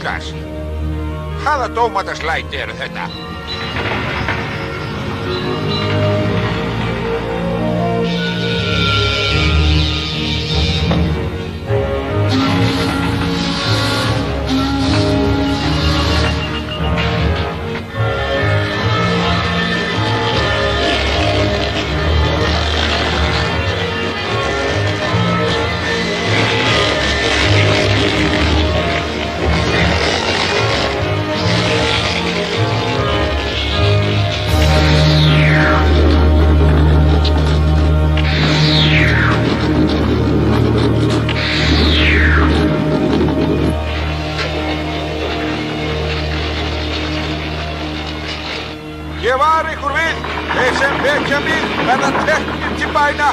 Íslands. Hvaða dómataslæti eru þetta? Ég var ykkur við, þeir sem vekja mig verða teknir til bæna.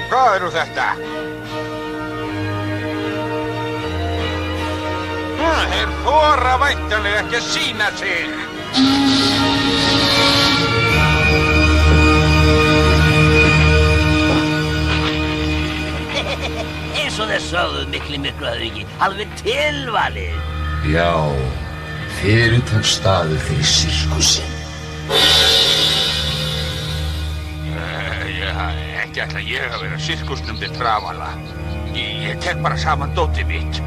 Hvað eru þetta? Þeir þora væntanlega ekki að sýna sig. Eins og þeir sögðu miklu höfðingi, alveg tilvalið. Já, fyrirtaksstaður fyrir sirkusinn. Ekki ætla ég að vera sirkusnumdi trafala. Ég tek bara saman dótið mitt.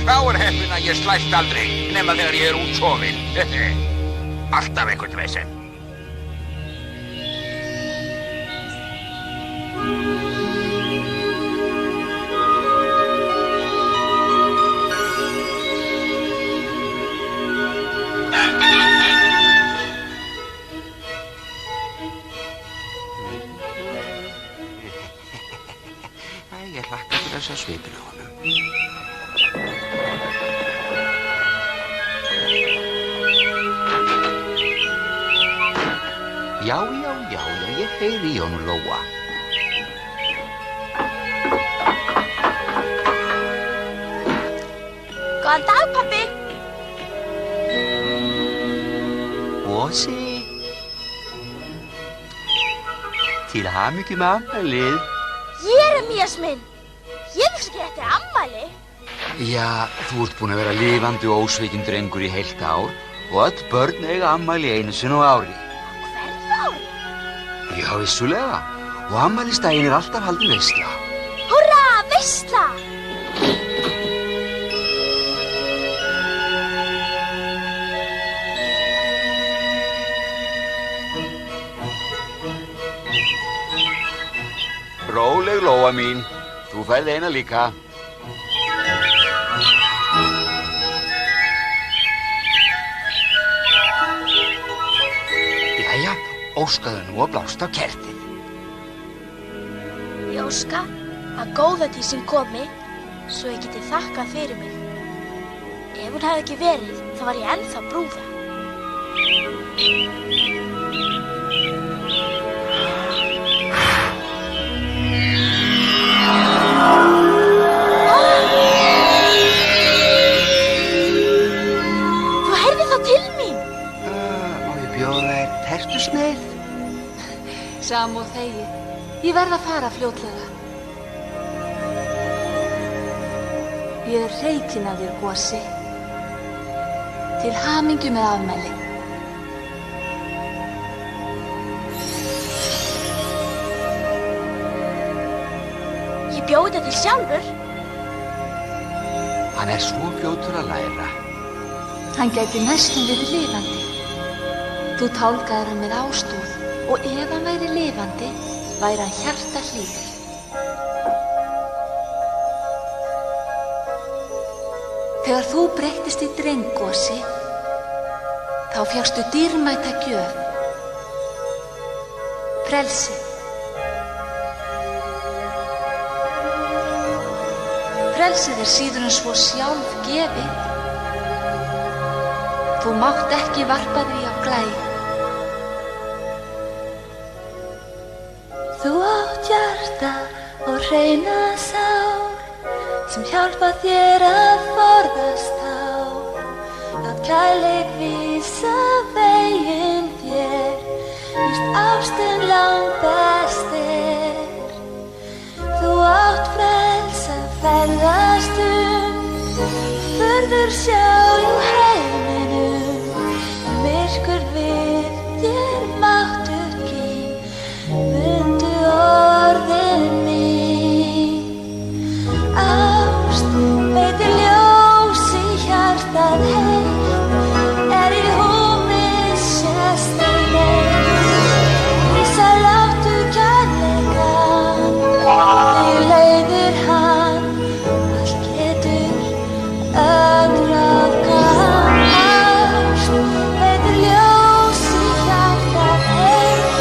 Þá heppinn að ég slæst aldrei, nema þegar ég útsofinn. Alltaf einhvern veginn. Ég hlakka til þess að svipina á honum. Já, ég heyri í honum Lóa. Góðan dag, pabbi. Gosi. Til hamingju með afmælið. Jeremías minn, ég vissi ekki þetta er afmæli. Já, þú ert búin að vera lifandi og ósvikinn drengur í heilt ár og öll börn eiga afmæli einu sinni á ári. Hverju ári? Já, vissulega. Og afmælisdaginn er alltaf haldin veisla. Húrra, veisla! Róleg Lóa mín, þú færð eina líka. Jæja, óskaðu nú að blásta á kertið. Ég óska að góðatísin komi svo ég geti þakkað fyrir mig. Ef hún hefði ekki verið, þá var ég ennþá brúða. Tertusneið? Sam og þegi. Ég verð að fara fljótlega. Ég er hreykin af þér, Gosi. Til hamingju með afmæli. Ég bjó þetta til sjálfur. Hann er svo fljótur að læra. Hann gæti næstum verið lifandi. Þú tálkaðir hann með ástúð og ef hann væri lifandi, væri hann hjartahlýr. Þegar þú breyttist í dreng, Gosi, þá fékkstu dýrmæta gjöf, frelsi. Frelsið síður en svo sjálf gefið. Þú mátt ekki varpa því á glæ. Þú átt hjarta og hreina sál sem hjálpa þér að forðast ár. Lát kærleik vísa veginn þér, víst ástin langbest er. Þú átt frelsa ferðast furður sjá í heiminum, myrkur við þér máttu ekki, mundu orðin mín. Ást veitir ljós í hjartað heitt, er í húmi sést ei neitt. Vísa láttu kærleikann, því leiðir hann, allt getur öðrað ást veitir ljós í hjartað heitt,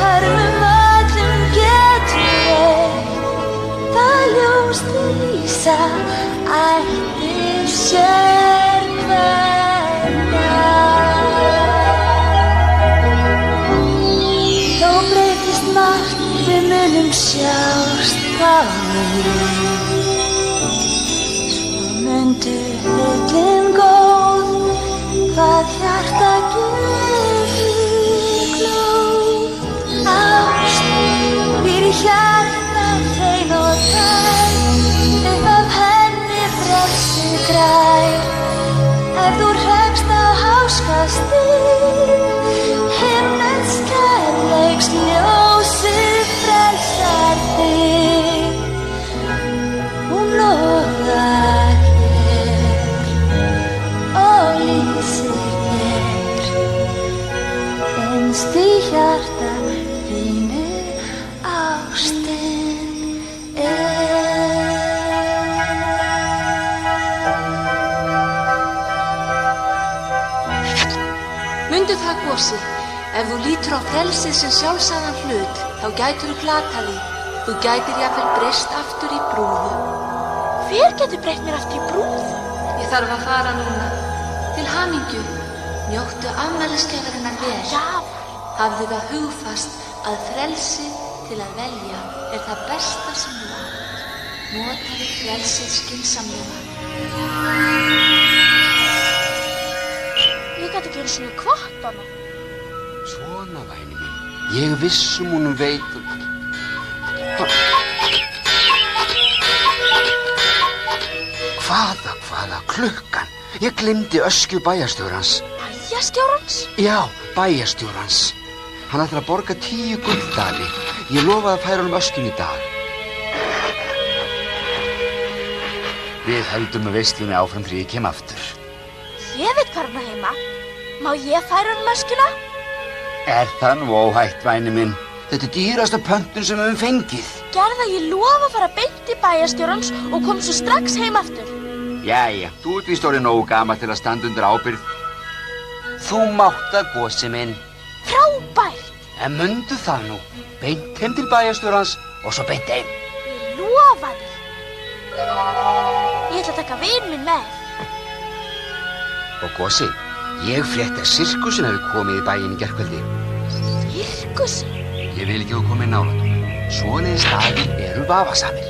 hörmum öllum getur veitt. Það ljós til lýsa ættir sérhverja. Þó breytist margt, við munum sjást báðir. Svo mundu heillin góð, hvað hjarta gefur glóð. Ást býr í hjarta hrein og tær, upp af henni frelsi grær. Ef þú hrekst á háskastig, himnens kærleiks ljósið frelsar þig. Hún logar hér og lýsir þér, innst í hjarta þínu ástin Mundu það, Gosi, ef þú lítur á frelsið sem sjálfsagðan hlut, þá gætirðu glatað því. Þú gætir jafnvel breyst aftur í brúðu. Hver getur breytt mér aftur í brúðu? Ég þarf að fara núna. Til hamingju, njóttu afmælisgjafarinnar vel. Gjafar. Hafðu það hugfast að frelsi til að velja er það besta sem þú átt. Notaðu frelsið skynsamlega. Ég gat ekki einu sinni kvart hana. Svona, væni minn. Ég vissum honum veit. Hvaða klukkan? Ég gleymdi öskju bæjarstjórans. Bæjarstjórans? Já, bæjarstjórans. Hann ætlar að borga 10 gulldali. Ég lofaði að færa honum öskjun í dag. Við höldum með veislunni áfram þegar ég kem aftur. Ég veit hvað hann heima. Má ég færa honum öskjuna? Er það nú óhætt, væni minn? Þetta er dýrasta pöntun sem við höfum fengið. Gerðu að ég lofa að fara beint í bæjarstjórans og kom svo strax heim aftur. Jæja, þú ert víst orðið nógu gamall til að standa undir ábyrgð. Þú mátt það, Gosi minn. Frábært! En mundu það nú, beint heim til bæjarstjórans og svo beint heim. Ég lofa því. Ég ætla að taka vin minn með. Og Gosi, ég frétti að sirkusin hefði komið í bæinn í gærkvöldi. Sirkusin? Ég vil ekki að þú komið nálægt honum. Svoleiðis staðir eru vafasamir.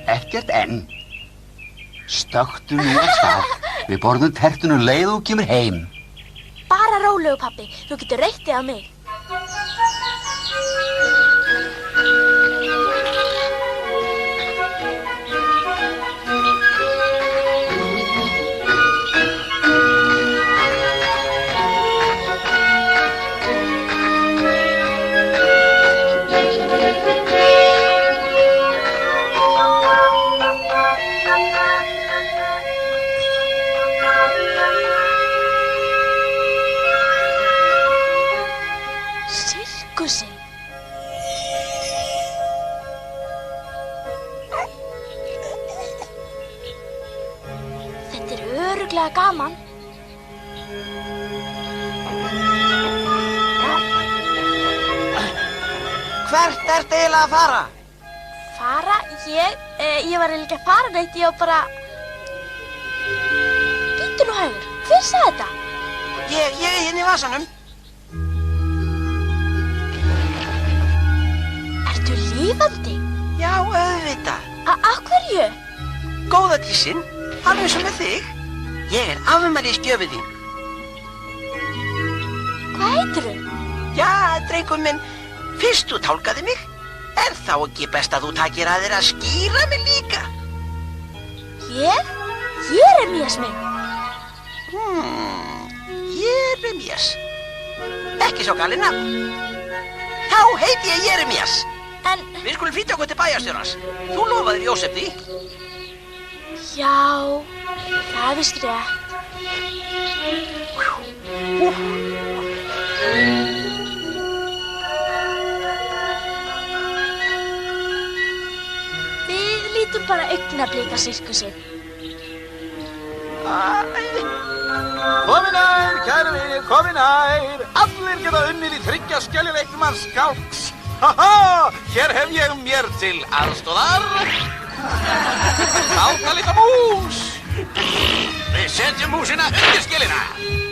Ekkert enn. Stökktu nú af stað. Við borðum tertun leið og kemur heim. Bara rólegu, pabbi. Þú getur reittið á mig. Sirkusinn. örugglega gaman. Hvert ertu eiginlega að fara? Fara? Ég var eiginlega ekki að fara neitt, ég var bara... Bíddu nú hægur, hver sagði þetta? Ég er hérna í vasanum. Ertu lifandi? Já, auðvitað. Af hverju? Góða tísinn, alveg sem með þig. Ég er afmælisgjöfin þín. Hvað heitirðu? Já, drengur minn, fyrst þú tálkaði mig, er þá ekki best að þú takir að þér að skýra mig líka? Ég? Jeremías minn. Jeremías. Ekki svo galið nafn. Þá heiti ég Jeremías. En... Við skulum flýta okkur til bæjarstjórans. Þú lofaðir Jósef því. Já, það er víst rétt. Við lítum bara augnablik á sirkusinn. Komið nær, kæru vinir, komið nær. Allir geta unnið í 3 skeljuleikmanns skálks. Haha, hér hef ég mér til aðstóðar. Láta líka mús. Við setjum músina undir skelina.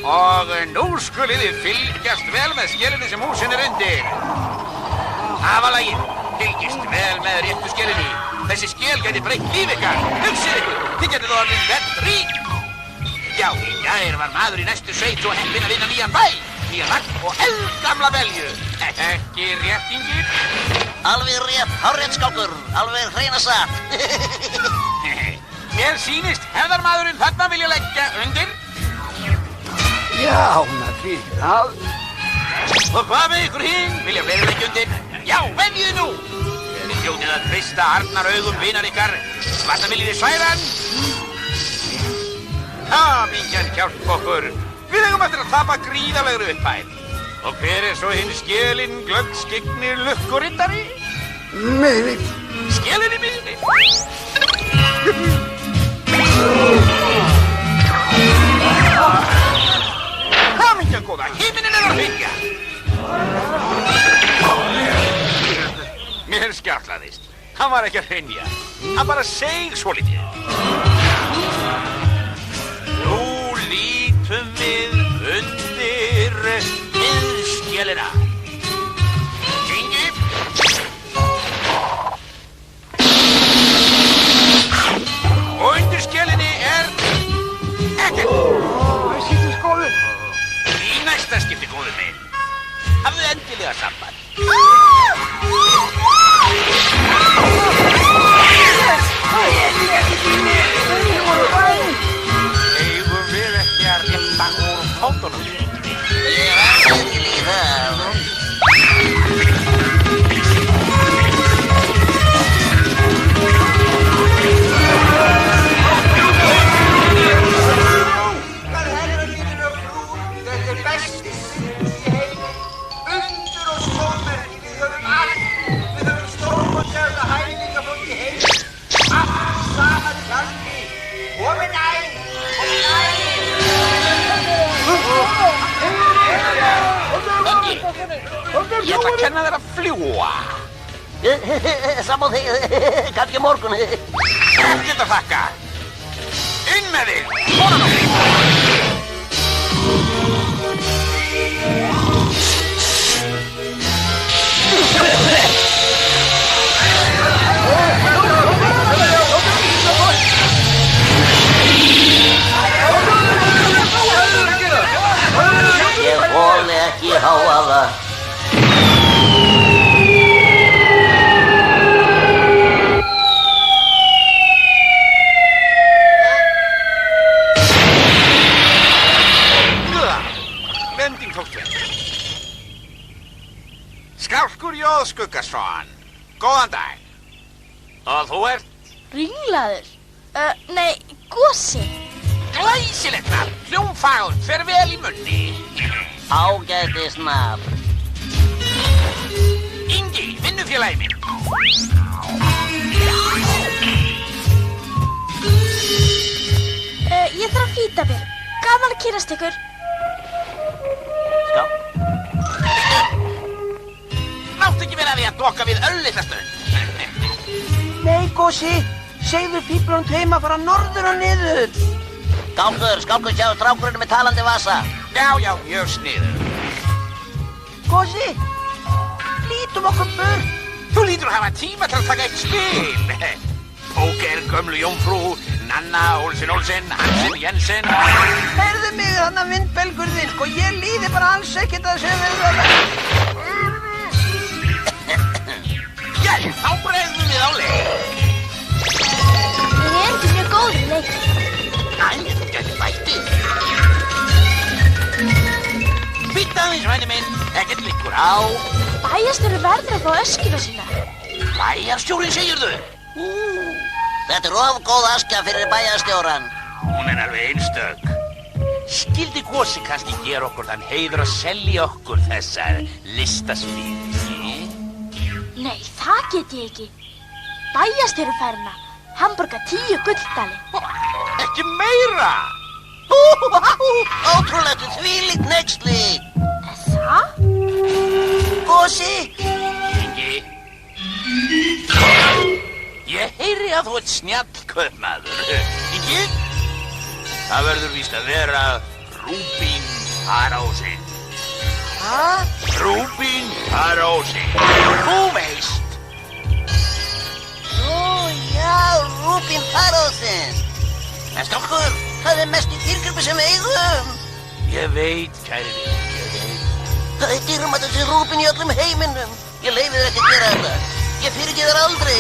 Og nú skulið þið fylgjast vel með skelinni sem músin er undir. Hafa lagið, fylgjast vel með réttu skelinni. Þessi skel gæti breytt líf ykkar. Hugsið ykkur, þið getið orðið vettrík. Já, í gær var maður í næstu sveit svo heppinn að vinna nýjan bæ, nýjan vagn og eldgamla belju. Ekki réttingir? Alveg rétt, hárrétt skálkur, alveg hreina satt. Mér sýnist hefðarmaðurinn þarna vilja leggja undir. Já, Nagli, það... Og hvað með ykkur hinn? Vilja fleiri leggja undir? Já, veljið nú! Þið hljótið að treysta arnaraugum vinar ykkar. Varna viljið þið svæðan? Hamingjan hjálp okkur. Við eigum eftir að tapa gríðarlegri upphæð. Og hver er svo hinn skélinn, glöggskignir lukkurittari? Nei. Skélinn í miðunni. Hamingjan góða, himinin er að hringja. Mér skjallaðist. Hann var ekki að hrynja. Hann bara seig svolítið. Nú lítum við undir miðskélina. Gengi. Og undir skélinni er ekkert. Það sýttir skoður. Í næsta skipti, góður minn. Hafðu endilega samband. Eigum við ekki að rétta úr fótunum? Ég var ekki líða. Þetta er besti sigur í heimi. Undur og stórmerki, við höfum allt. Við höfum stórkostlega hæfingarfólk í heimi. Allt saman í gangi. Komin nær, komin nær. Böggi, ég ætla að kenna þér að fljúa. Saman þig, kannski morgun. Ekkert að þakka. Inn með þig, svona nú. Ég þoli ekki hávaða. Vending tókst vel. Skálkur Jóð Skuggason. Góðan dag. Og þú ert? Ringlaður? Nei, Gosi. Glæsilegt nafn. Hljómfagurt, fer vel í munni. Ágætis nafn. Ingi, vinnufélagi minn. Ég Ég þarf að flýta mér. Gaman að kynnast ykkur. Skál. Máttu ekki vera að því að doka við örlitla stund. Nei, Gósi, segðu píplunum tveim að fara norður og niður. Skálkur, sjáðu strákurinn með talandi vasa. Já, mjög sniður. Gósi, lítum okkur burt. Þú lítur að hafa tíma til að taka eitt spil. Póker, gömlu jómfrú, Nanna, Olsen, Hansen, Jensen. Heyrðu mig þarna vindbelgur þinn, sko, ég líði bara alls ekkert að segja við það. Já, þá bregðum við á leik. Ég ekki mjög góður í leik. Æ, þú gæti bættið. Býta aðeins, væni minn, ekkert liggur á. Bæjarstjóri verður að fá öskina sína. Bæjarstjórinn segirðu? Þetta of góð askja fyrir bæjarstjóran. Hún alveg einstök. Skildi Gósi kannski gera okkur þann heiður að selja okkur þessar listasmíði? Nei, það get ég ekki. Bæjarstjóri fær hana. Hann borgar 10 gulldali. Ekki meira! Ótrúlegt, þvílíkt hneyksli. Það? Gósi! Ingi. Ég heyri að þú ert snjall kaupmaður. Ingi? Það verður víst að vera Rúbín Harósinn. Hæ? Rúbín Harósinn. Þú veist. Nú, já, Rúbín Harósinn. En strákur, það mest í dýrgripi sem við eigum. Ég veit, kæri minn, ég veit. Það dýrmætt þessi Rúbín í öllum heiminum. Ég leyfi þér ekki að gera þetta. Ég fyrirgef þér aldrei.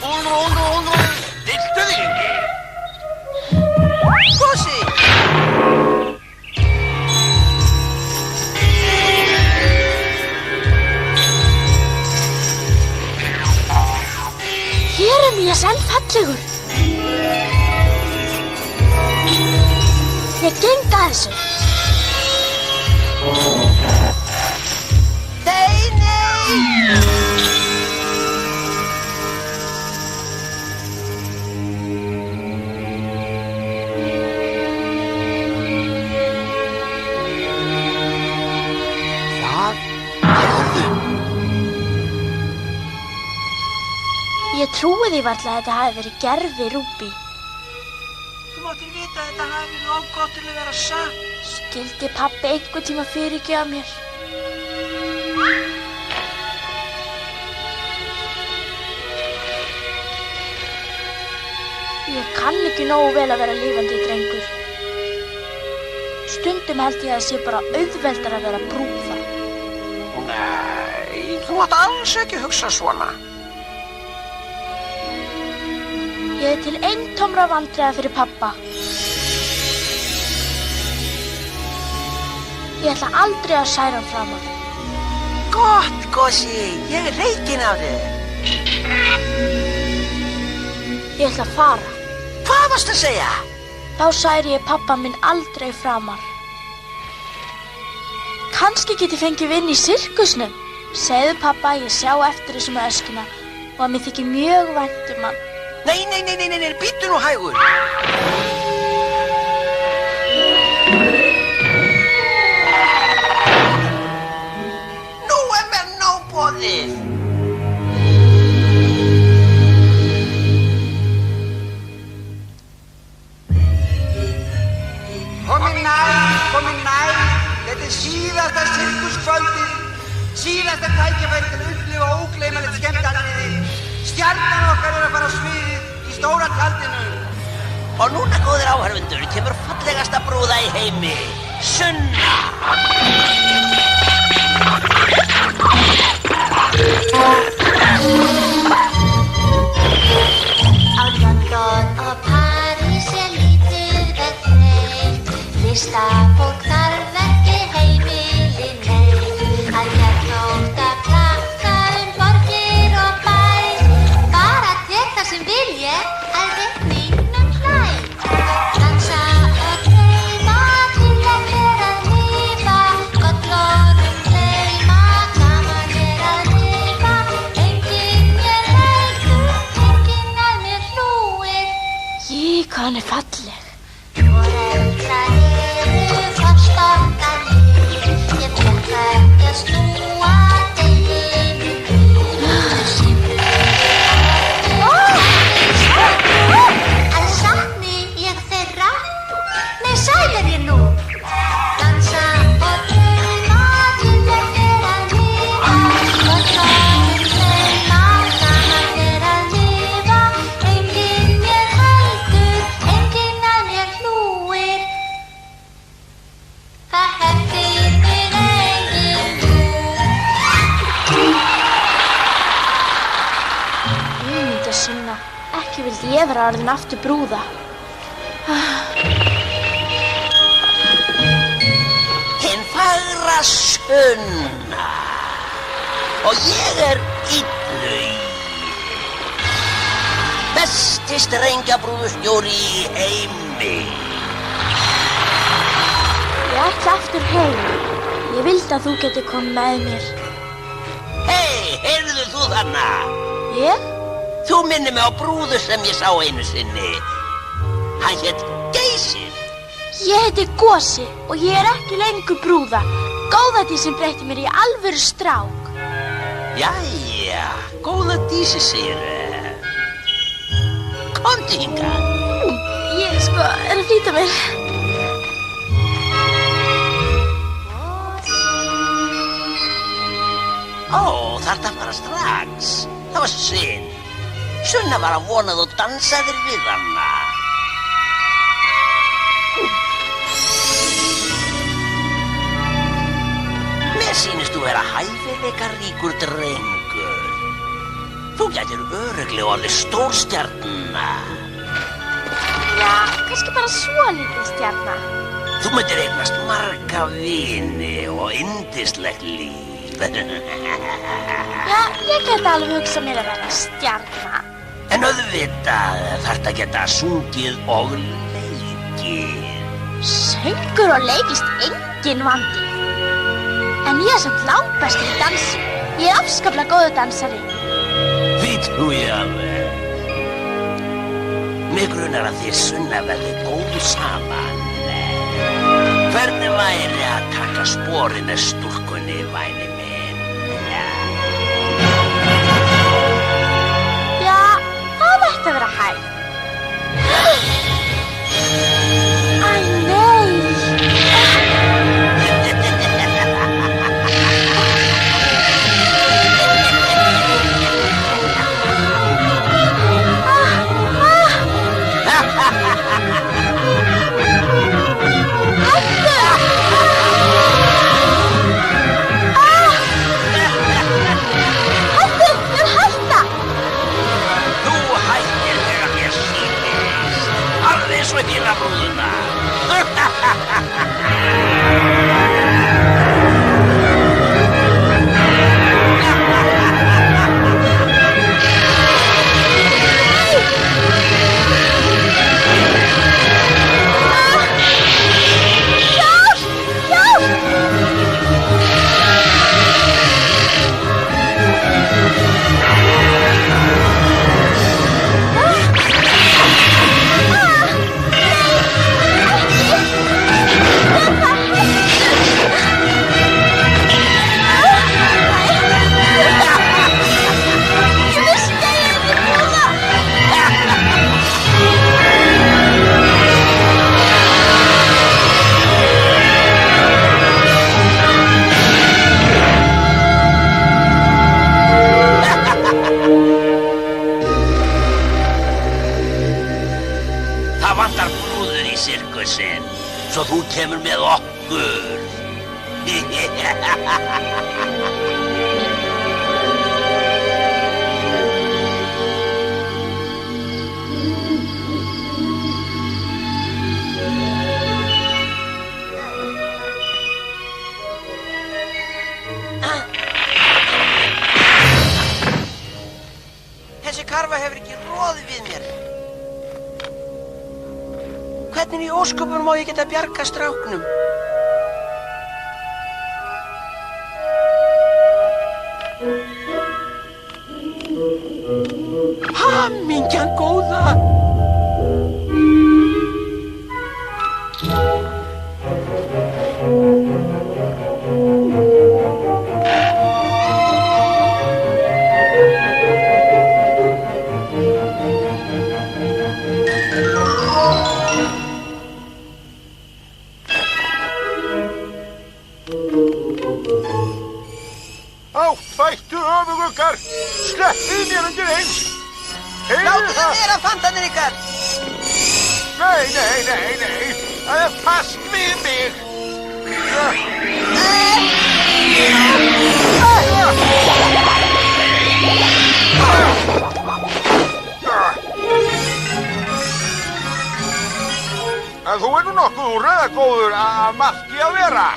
Úlfur. Diltu þig, Ingi. Gósi! Jeremías fallegur. Ég geng að þessu. Nei! Ég trúi því varla að þetta hafi verið gervi Rúbí. Þú máttir vita að þetta hafi verið of gott til að vera satt. Skildi pabbi einhvern tíma fyrirgefa mér? Ég kann ekki nógu vel að vera lifandi drengur. Stundum held ég að það sé bara auðveldar að vera brúða. Nei, þú mátt alls ekki hugsa svona. Ég til eintómra vandræða fyrir pabba. Ég ætla aldrei að særa hann framar. Gott, Gósi, ég er reikinn af þér. Ég ætla að fara. Hvað varst að segja? Þá særi ég pabba minn aldrei framar. Kannski get ég fengið vinn í sirkusnum. Segðu pabba að ég sjá eftir þessu með öskuna og að mér þykir mjög vænt um hann. Nei, býttu nú hægur. Nú mér nóg boðið. Komin nær. Þetta síðasta sirkuskvöldið. Síðasta tækifæri til að upplifa ógleymanlegt skemmtiatriði. Stjarnan okkar að fara á sviðið í stóra tjaldinu. Og núna, góðir áhorfendur, kemur fallegasta brúða í heimi, Sunna. Á London og París lítið vegbreytt. Listafólk þarf ekki heimili neitt. Að hérna plata borgir og bæ. Bara tek það sem vil ég að reikningnum hlæ. Dansa og dreyma til að vera að lifa. Gott lof ég vera orðin aftur brúða. Hinn fagra Sunna. Og ég Illugi. Besti strengjabrúðustjóri í heimi. Ég ætla aftur heim. Ég vildi að þú getur komið með mér. Hei, heyrðu þú þarna? Ég? Þú minnir mig á brúðu sem ég sá einu sinni. Hann hét Geysir. Ég heiti Gosi og ég ekki lengur brúða. Góða því sem breytti mér í alvöru strák. Jæja, góða dísi segirðu. Komdu hingað. Ég að flýta mér. Ó, þarftu að fara strax. Það var synd. Sunna var að vona þú dansaðir við hana. Mér sýnist þú vera hæfileikaríkur drengur. Þú gætir örugglega orðið stórstjarna. Já, kannski bara svolítið stjarna. Þú myndir eignast marga vini og yndislegt líf. Já, ég geti alveg hugsað mér að vera stjarna. En auðvitað þarftu að geta sungið og leikið. Söngur og leikist engin vandi. En ég samt langbestur í dansi. Ég afskaplega góður dansari. Því trúi ég alveg. Mig grunar að þið Sunna verði góð saman. Hvernig væri að taka sporið með stúlkunni, væni minn? Já, það ætti að vera hægt. Æ, nei. Svo þína brúðuna. Það vantar brúður í sirkusinn, svo þú kemur með okkur. Þessi karfa hefur ekki roðið við mér. Hvernig í ósköpunum má ég geta bjargað stráknum? Hamingjan góða! Áfættu öfuguggar! Sleppið mér undir eins! Láttu það vera, fantanir ykkar! Nei! Það er fast við mig! Þú nú nokkuð úr rauðagóður af maðki að vera.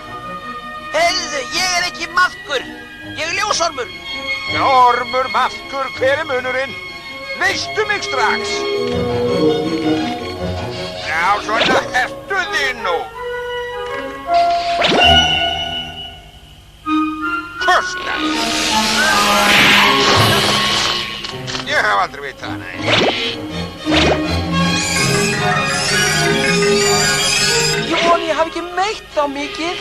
Heyrðu, ég ekki maðkur. Ég ljósormur. Ormur, maðkur, hver munurinn? Veistu mig strax? Já, svona ertu þið nú. Kostar. Ég hef aldrei vitað hana. Ég voni ég hafi ekki meitt þá mikið.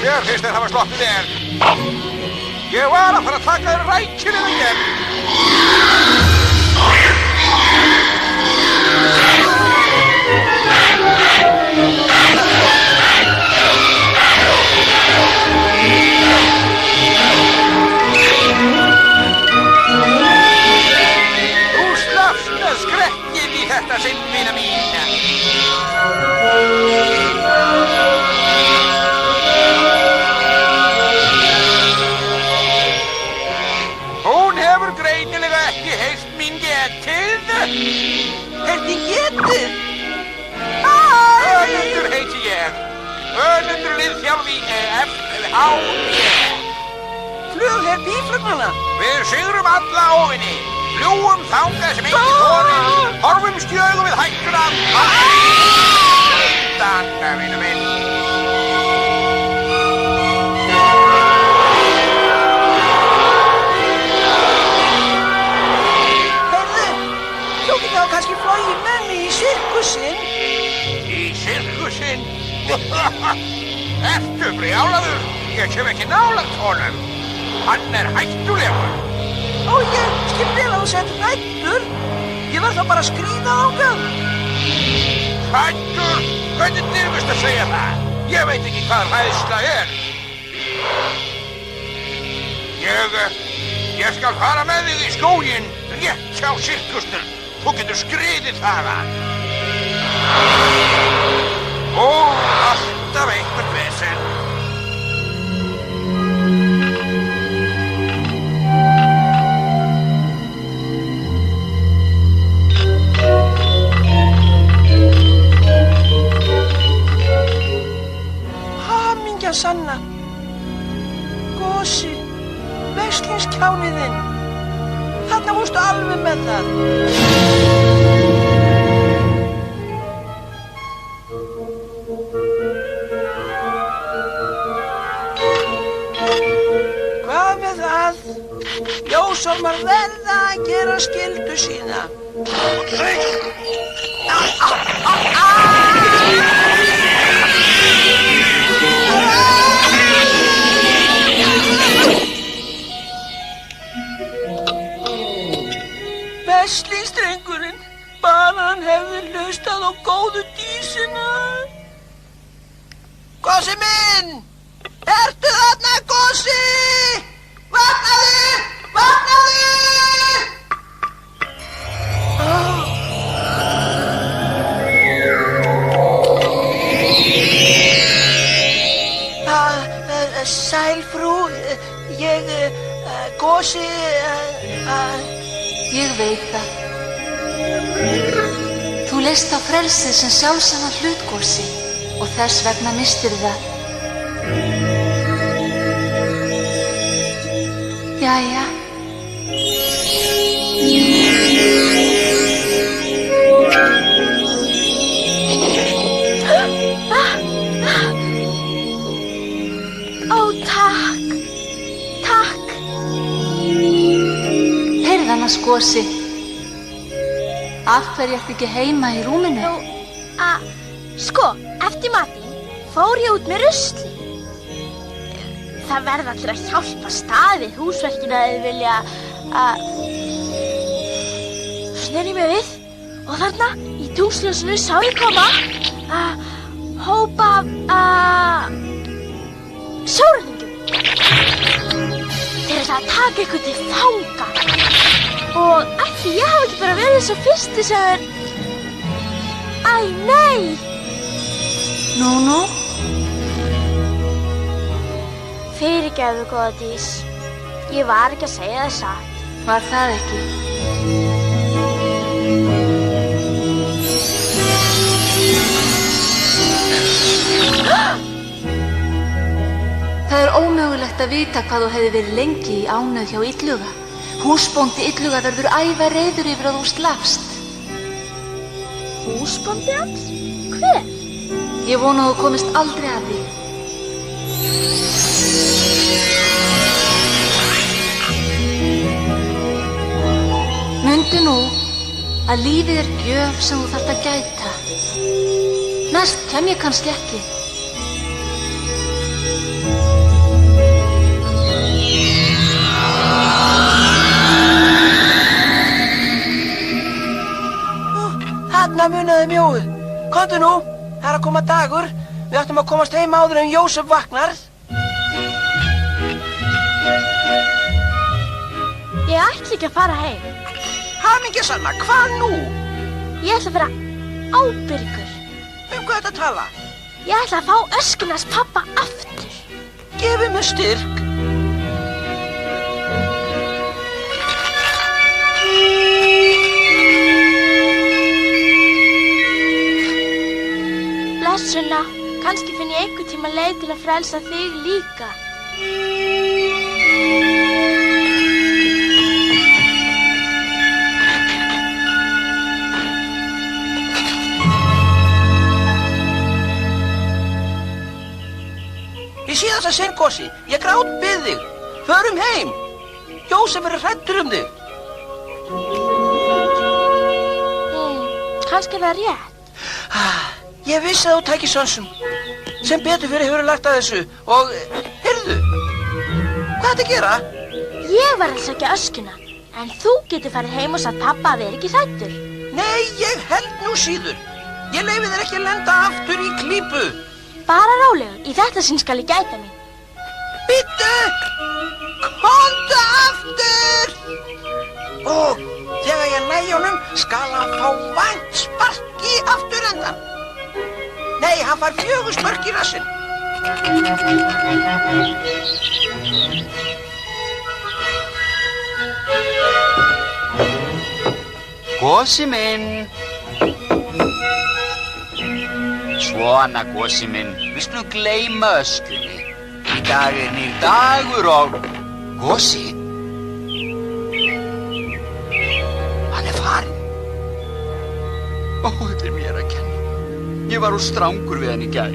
Mér finnst þér hafa sloppið vel. Ég var að fara að taka þér rækjunum í gegn. Þú slafst með skrekkið í þetta sinn, vina mín. Hún hefur greinilega ekki heyrt mín getið. Heyrt þín getið? Önundur heiti ég. Önundur liðþjálfi F.A.B. Flugherr bíflugnanna. Við sigrum alla óvinni. Fljúum þangað sem enginn þorir. Horfumst í augu við hættuna. Danna, vinur minn. Þú getur þá kannski flogið með mig í sirkusinn. Í sirkusinn? Ertu brjálaður? Ég kem ekki nálægt honum. Hann hættulegur. Ó, ég skil vel að þú sett hræddur. Ég verð þá bara að skríða þangað. Hræddur? Hvernig dirfist að segja það? Ég veit ekki hvað hræðsla er. Ég skal fara með þig í skóginn, rétt hjá sirkusnum. Þú getur skriðið þaðan. Ó, alltaf eitthvað vesen. Hamingja sanna. Gosi, veslingskjániðinn. Þarna fórstu alveg með það. Hvað með það? Ljósormar verða að gera skyldu sína. Veslingstrengurinn, bara hann hefði hlustað á góðu dísina. Gosi minn! Ertu þarna, Gosi? Vaknaðu! Vaknaðu! Sæl, frú. Gosi, Ég veit það. Þú leist á frelsið sem sjálfsagðan hlut, Gosi, og þess vegna misstir það. Jæja. Ó, takk. Takk. Heyrðu annars, Gosi. Af hverju ertu ekki heima í rúminu? Nú, sko, eftir matinn fór ég út með rusli. Það verða allir að hjálpa staðið húsverkinu að þið vilja sneri mig við og þarna í túnsljósinu sá ég koma hópa sjóræningjum. Þeir ætla að taka ykkur til fanga og ætli ég hafi ekki bara verið svo fyrsti sem er... Æ, nei! Nú? Fyrirgefðu, góða dís. Ég var ekki að segja það satt. Var það ekki? Það er ómögulegt að vita hvað þú hefði verið lengi í ánauð hjá Illuga. Húsbóndi Illuga verður æva reiður yfir að þú slafst. Húsbóndi hans? Hver? Ég vona að þú komist aldrei að því. Mundu nú að lífið er gjöf sem þú þarft að gæta. Næst kem ég kannski ekki. Þarna munaði mjóu. Komdu nú, það er að koma dagur. Við ættum að komast heim áður en Jósef vaknar. Ég ætla ekki að fara heim. Hamingjasanna, hvað nú? Ég ætla að vera ábyrgur. Hvað ertu að tala? Ég ætla að fá öskunars pappa aftur. Gefið mér styrk. Bless, Sunna. Kannski finn ég einhvern tíma leið til að frelsa þig líka. Ég sé þessa sirkosi. Ég grátbið þig. Förum heim. Jósef er hræddur um þig. Kannski er það rétt. Ég vissi að þú tækir sönsum. Sem betur fyrir hefur lagt að þessu. Og, heyrðu, hvað ertu að gera? Ég var alls ekki öskuna. En þú getur farið heim og sagt pappa að vera ekki hræddur. Nei, ég held nú síður. Ég leyfi þér ekki að lenda aftur í klípu. Bara rólegur, í þetta sinn skal ég gæta mín. Bíddu! Komdu aftur! Og þegar ég næ honum skal hann fá vænt spark í afturendan. Nei, hann fær 4 spörk í rassinn. Gosi minn. Svona, Gosi minn, við skulum gleyma öskunni. Í dag er nýr dagur og... Gosi? Hann er farinn. Ó, þetta er mér að kenna. Ég var úr strangur við hann í gær.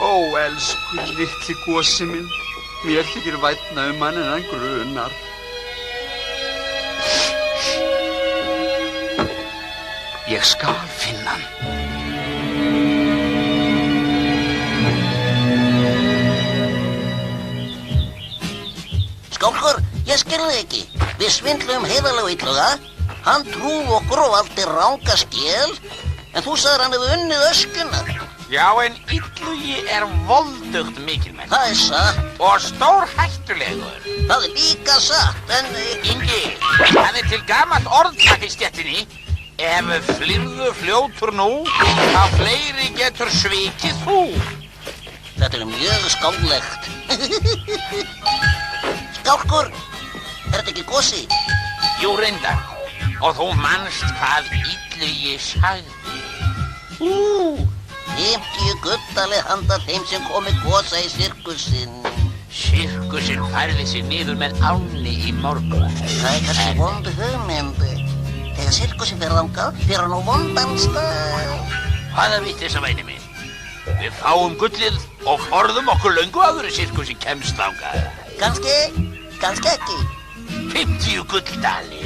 Ó, elsku litli Gosi minn. Mér þykir vænna hann en hann grunar. Ég skal finna hann. Skálkur, ég skilði ekki. Við svindlum heiðarlega Illuga. Hann trúði okkur og valdi ranga skel. En þú sagðir hann hefði unnið öskuna. Já, en Illugi er voldugt mikilmenn. Það er satt. Og stór hættulegur. Það er líka satt, en... Ingi, það er til gamalt orðtak í stéttinni. Ef flirðu fljótur nú, þá fleiri getur svikið þú. Þetta er mjög skáldlegt. Skálkur, er þetta ekki Gosi? Jú, reyndar. Og þú manst hvað Illugi sagði. 50 gullali handa þeim sem komi Gosa í sirkusinn. Sirkusinn færði sig niður með ánni í morgun. Það er kannski vondu hugmynd. Þegar sirkusinn fer þangað, fer hann á vondan stað. Hvaða vitleysa, væni minn? Við fáum gullið og forðum okkur löngu áður en sirkusinn kemst þangað. Kannski ekki. 50 gulldalir.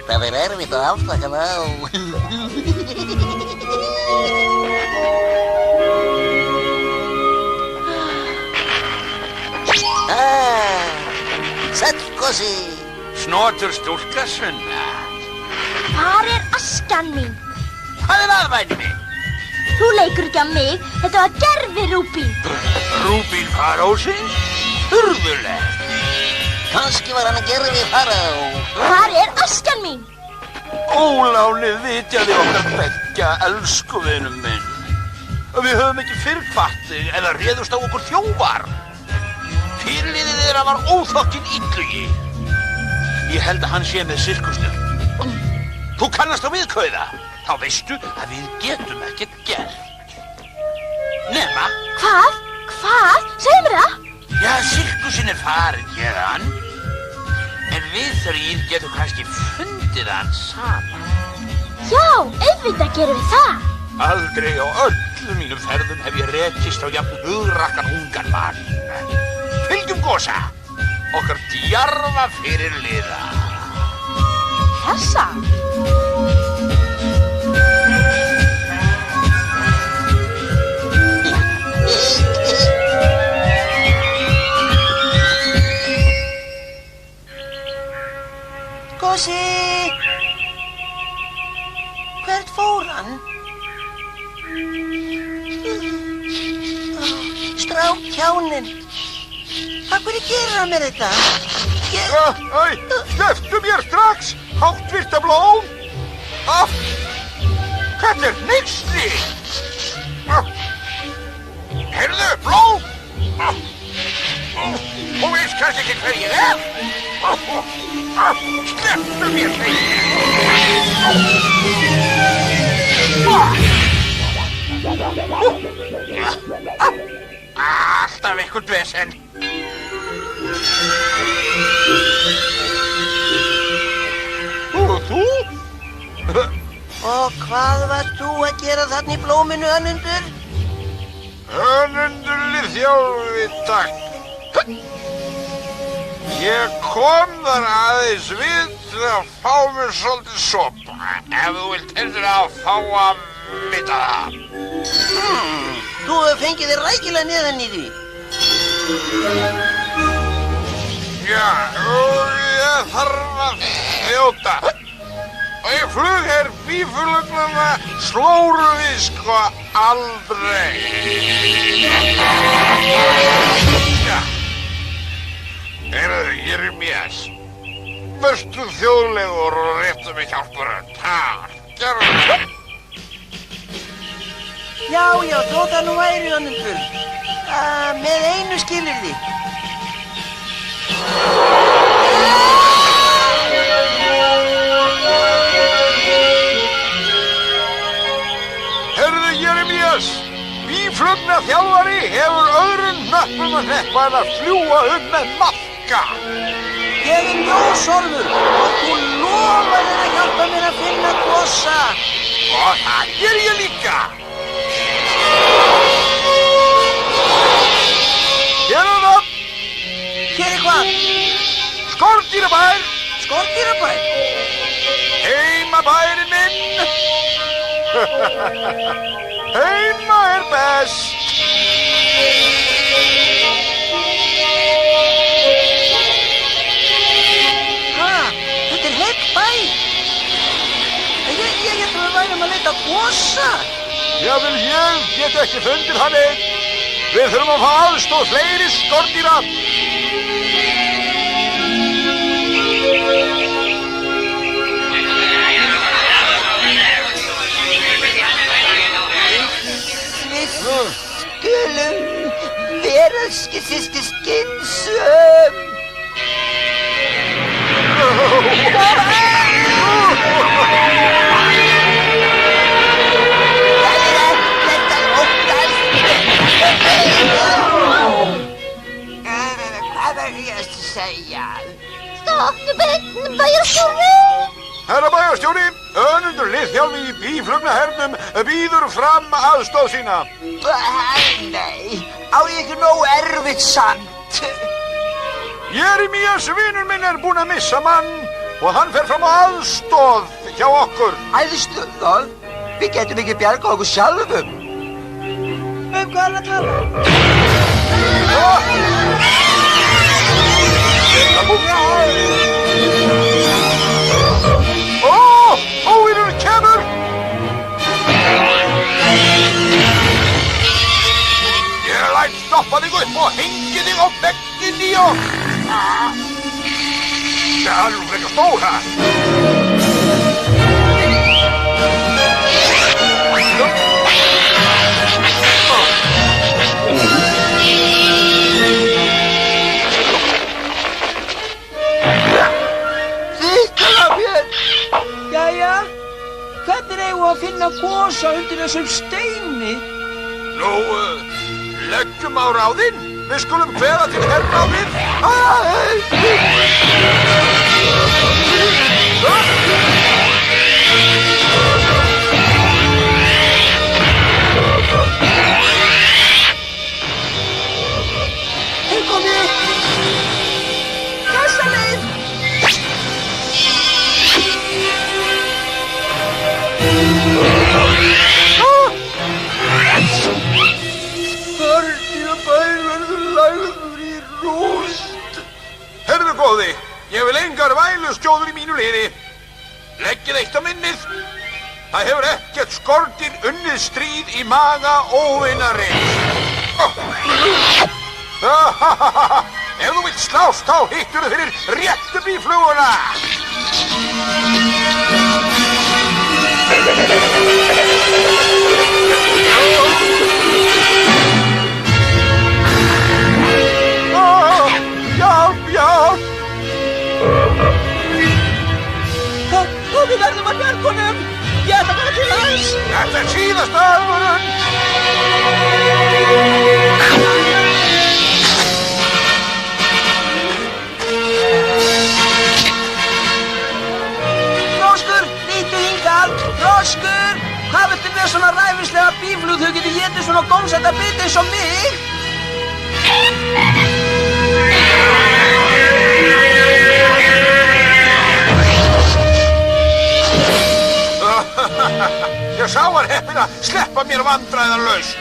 Það er erfitt að afsaka þá. Sæll, Gosi. Snotur stúlka, Sunna. Hvar er askan mín? Hvað er að, væni minn? Þú leikur ekki á mig, þetta var gerfi Rúbín. Rúbín Farósins? Furðulegt. Kannski var hann að gerfi Faró. Hvar er askan mín? Ólánið vitjaði okkar beggja, elsku vinur minn. Við höfum ekki fyrr kvatt þig eða réðust á okkur þjófar. Fyrirliðið þeirra var óþokkinn Illugi. Ég held að hann sé með sirkusnum. Þú kannast á viðkauða. Þá veistu að við getum ekkert gert. Nema? Hvað? Hvað? Segðu mér það! Já, sirkusin farin héðan. En við þrír getum kannski fundið hann saman. Já, auðvitað gerum við það. Aldrei á öllum mínum ferðum hef ég rekist á jafn hugrakkan ungan mann. Fylgjum Gosa, okkar djarfa fyrirliða. Þessa? Gosi! Hvert fór hann? Strákjáninn. Af hverju gerir hann mér þetta? Slepptu mér strax, háttvirta blóm! Þetta er hneyksli! Heyrðu, blóm! Þú veist kannski ekki hver ég er? Slepptu mér alltaf eitthvað vesen. Og þú? Og hvað varst þú að gera þarna í blóminu, Önundur? Önundur þjálfi, takk. Ég kom þar aðeins við til að fá mér svolítið sopa. Ef þú vilt endilega að fá að vita það. Þú hefur fengið þér rækilega neðan í því. Já, og ég þarf að þjóta. Og í flugherr býflugnanna slóru við sko aldrei. Já. Heyrðu, Jeremías. Vertu þjóðlegur og réttu mig hjálparhönd. Gerðu það. Já, þó það nú væri, Önundur. Með einu skilyrði. Heyrðu, Jeremías. Býflugna þjálfari hefur öðrum hnöppum að hneppa en að fljúga með makka. Ég Ljósormur og þú lofaðir að hjálpa mér að finna Gosa. Og það ger ég líka. Hér er það. Hér er hvað? Skordýrabær. Skordýrabær? Heimabærinn minn. Heima er best. Þetta er heill bær. Ég ætla að værum að leita Gosa. Jafnvel ég get ekki fundið hann einn. Við þurfum að fá aðstoð fleiri skordýra. Við skulum vera skynsöm. Hvað var ég að segja? Stopp, bæjarstjóri! Herra bæjarstjóri, Önundur liðþjálfi í býflugnahernum býður fram aðstoð sína. Nei, á ég ekki nógu erfitt samt? Jeremías vinur minn er búinn að missa mann og hann fer fram á aðstoð hjá okkur. Æðistu það, við getum ekki bjargað okkur sjálfum. Hvað er að tala? Óvinurinn kemur! Ég læt stoppa þig upp og hengi þig á vegginn í okk. Það er nú frekar stóra. reyna að gosa undir þessum steini. Nú, leggjum á ráðin. Við skulum kveða til herráðið. Hei, komið! Þessa leið! Bæn verður lagður í rúst. Herðu góði, ég vil engar vælustjóður í mínu liði. Leggið eitt á minnið. Það hefur ekkert skordýr unnið stríð í maga óvinarins. Ef þú vilt slást, þá hittur þú fyrir réttu býfluguna. Hjálp! Við verðum að bjarga honum! Ég ætla að fara til hans! Þetta er síðasta aðvörun! Róskur, lítu hingað! Róskur! Hvað viltu með svona ræfislega bíflug? Þau getur étið svona gómsætta biti eins og mig? Ég sá var heppin að sleppa mér vandræðalaust.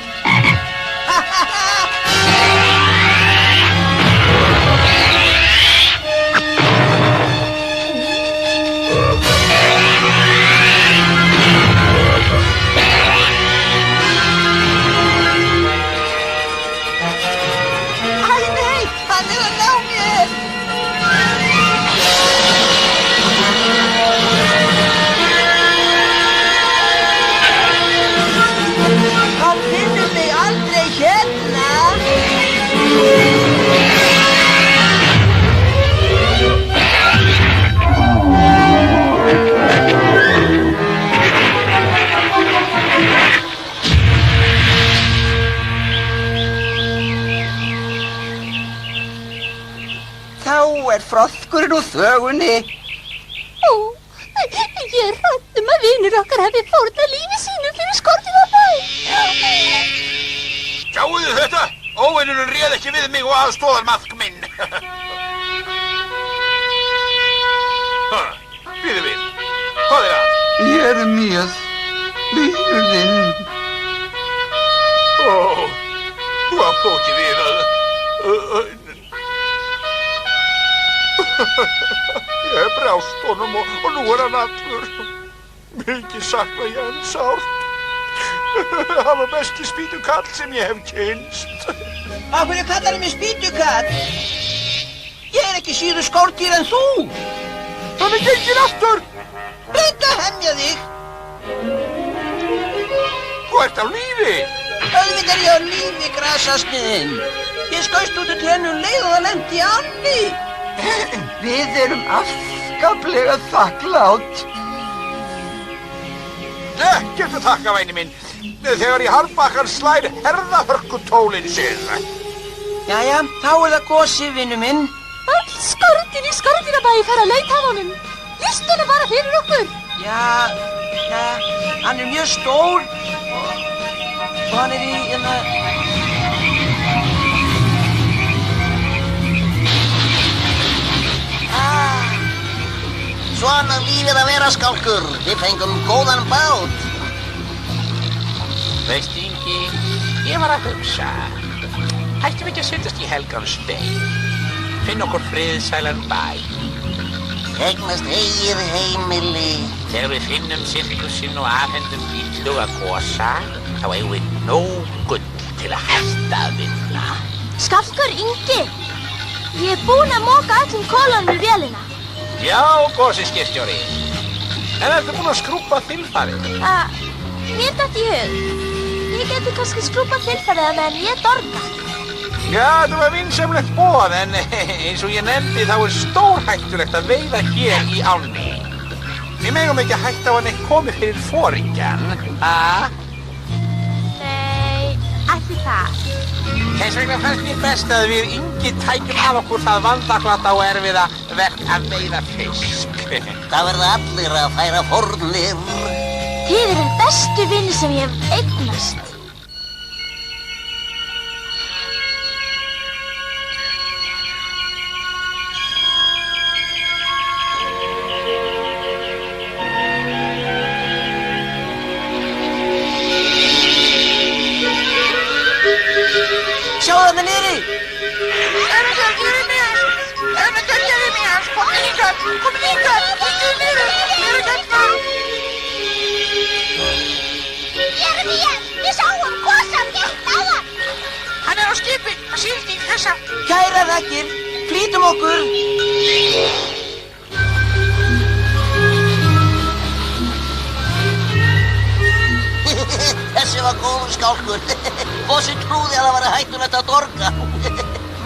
Æ, nei! Hann er að ná mér! Hann finnur mig aldrei hérna! Þá er froðkurinn úr þögunni. Ó, ég er hrædd að vinur okkar hafi fórnað lífi sínu fyrir skordýrabæ. Sjáu þið þetta? Óvinurinn réð ekki við mig og aðstoðarmaðk minn. Bíðu við. Hvað er að? Jeremías, vinur þinn. Þú átt ekki við að... Ég brjást honum og nú er hann allur. Mikið sakna ég hann sárt. Hann var besti spýtukall sem ég hef kynnst. Af hverju kallar mig spýtukall? Ég er ekki síður skordýr en þú. Hann er genginn aftur. Reyndu að hemja þig. Þú ert á lífi. Auðvitað er ég á lífi, grasasniðinn. Ég skaust út úr tennum leið og það lendi í ánni. Við erum afskaplega þakklátt. Ekkert að þakka, væni minn. Þegar ég harðbakkar slær herðahörkutólinn sinn. Jæja, þá er það gosið, vinnu minn. Öll skordýr í skordýrabæ fara að leita af honum. Listu hana bara fyrir okkur. Já, hann er mjög stór og hann er í Svona lífið að vera, skálkur. Við fengum góðan bát. Veist, Ingi, ég var að hugsa. Hættum ekki að setjast í helgan stein. Finn okkur friðsælan bæ. Eignast eigið heimili. Þegar við finnum sirkusinn og afhendum bílug að gosa, þá eigum við nóg gull til að hætta að vinna. Skálkur, Ingi. Ég er búinn að moka öllum kolunum í vélina. Já, gósiskipstjóri. En ertu búinn að skrúbba þilfarið? Mér datt í hug. Ég geti kannski skrúbbað þilfarið að meðan ég dorga. Já, þetta var vinsamlegt boð, en eins og ég nefndi þá er stórhættulegt að veiða hér í ánni. Við megum ekki hætta á að neitt komi fyrir foringjan, ha? Nei, ætli það. Þess vegna fannst mér best að við Ingi tækjum af okkur það vandaklata og erfiða verk að veiða fisk. Það verða allir að færa fórnir. Þið eru bestu vinir sem ég hef eignast. Sjáðu þarna niðri! Komdu hingað! Komdu niður! Jeremías, við sáum Gosan rétt áðan. Hann á skipi, að sílding þessa. Kæra þakkir, flýtum okkur! Þessi var góður skálkur. Bossi trúði að það væri hættulegt að dorga.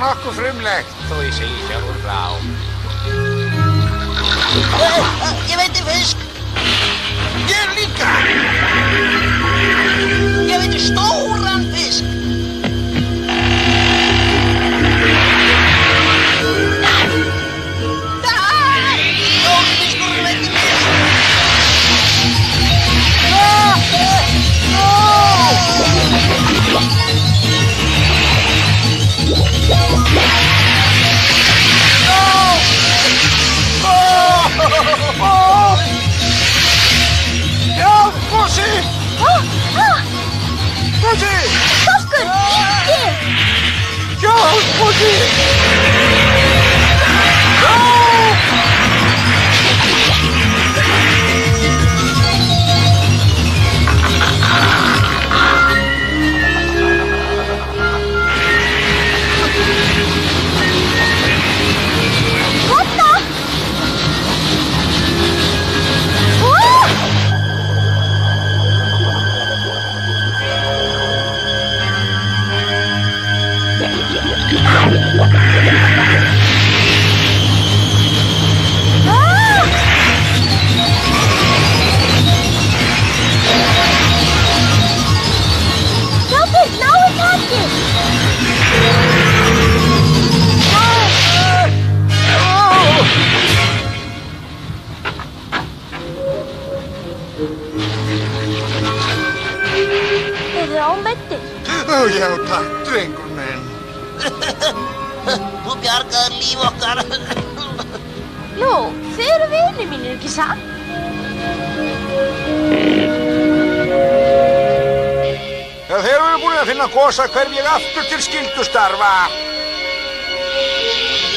Nokkuð frumlegt, þó ég segi sjálfur frá. Ég veiti fisk. Ég líka! Ég veiti stóran fisk. Stóri fiskur veiti fisk. Já, Bossi! Bossi! Stokkur, Ingi! Já, Bossi! Já, takk, drengur minn. Þú bjargaði líf okkar. Nú, þið eru vinir mínir, ekki satt? Þegar þeir eru búin að finna Gosa hverf ég aftur til skyldustarfa.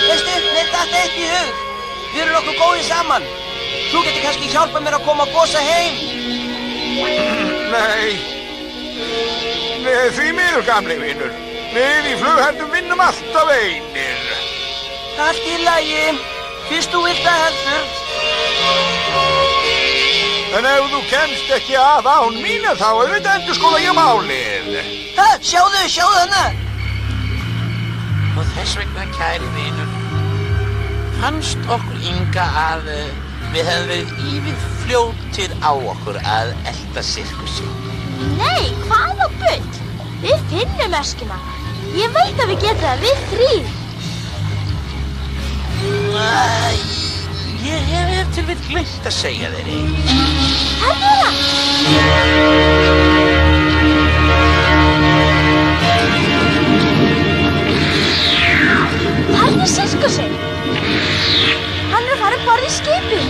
Veistu, mér datt eitt í hug. Við erum nokkuð góðir saman. Þú getur kannski hjálpað mér að koma Gosa heim. Nei, því miður, gamli vinur. Við í flughernum vinnum alltaf einir. Allt í lagi. Fyrst þú vilt að heldur. En ef þú kemst ekki að án mín þá auðvitað endurskoða ég málið. Sjáðu hana. Og þess vegna, kæri vinur, fannst okkur Inga að við hefðum verið yfirfljótir á okkur að elta sirkusinn. Nei, hvað á bull? Við finnum eskjuna. Ég veit að við getum það, við þrír. Ég hef ef til við gleymt að segja þér eitt. Herðu það! Herðu sirkusinn. Hann er farið borð í skipið.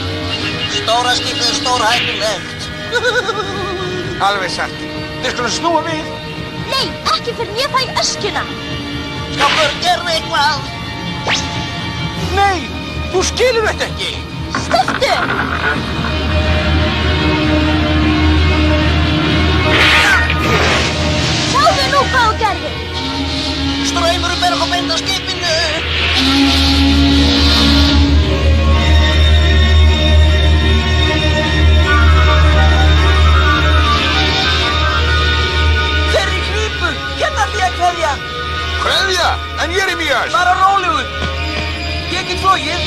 Stóra skipið er stórhættulegt. Alveg satt. Við skulum snúa við. Nei, ekki fyrir ég fæ öskjuna. Skálkur, gerðu eitthvað. Nei, þú skilur þetta ekki. Slepptu! Sjáðu nú hvað þú gerðir. Straumurinn ber okkur beint á skipinu. Kveðja, en Jeremías! Bara rólegur. Ég get flogið.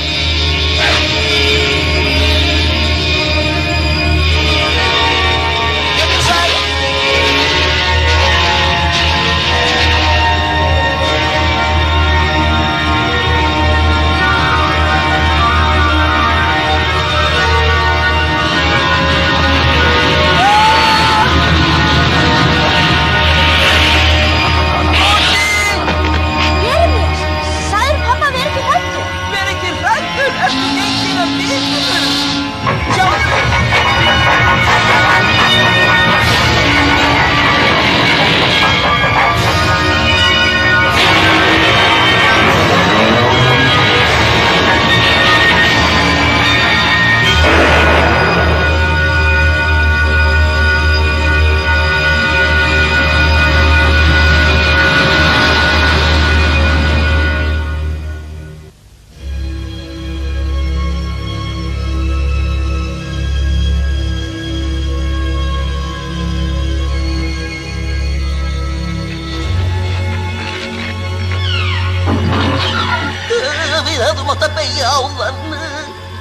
hefðum átt að beygja áðan.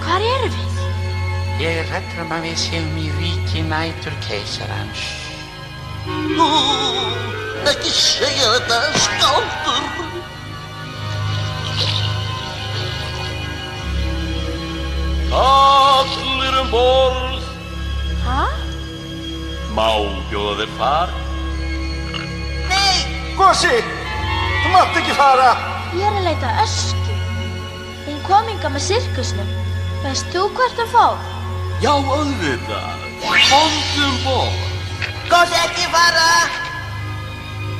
Hvar erum við? Ég hræddur að við séum í ríki næturkeisarans. Nú, ekki segja þetta, skálkur. Allir borð. Hæ? Má bjóða þér far? Nei! Gosi, þú mátt ekki fara. Ég er að leita að Ösku. Hún kom hingað með sirkusnum. Veist þú hvert hann fór? Já, auðvitað. Komdu borð. Gosi, ekki fara!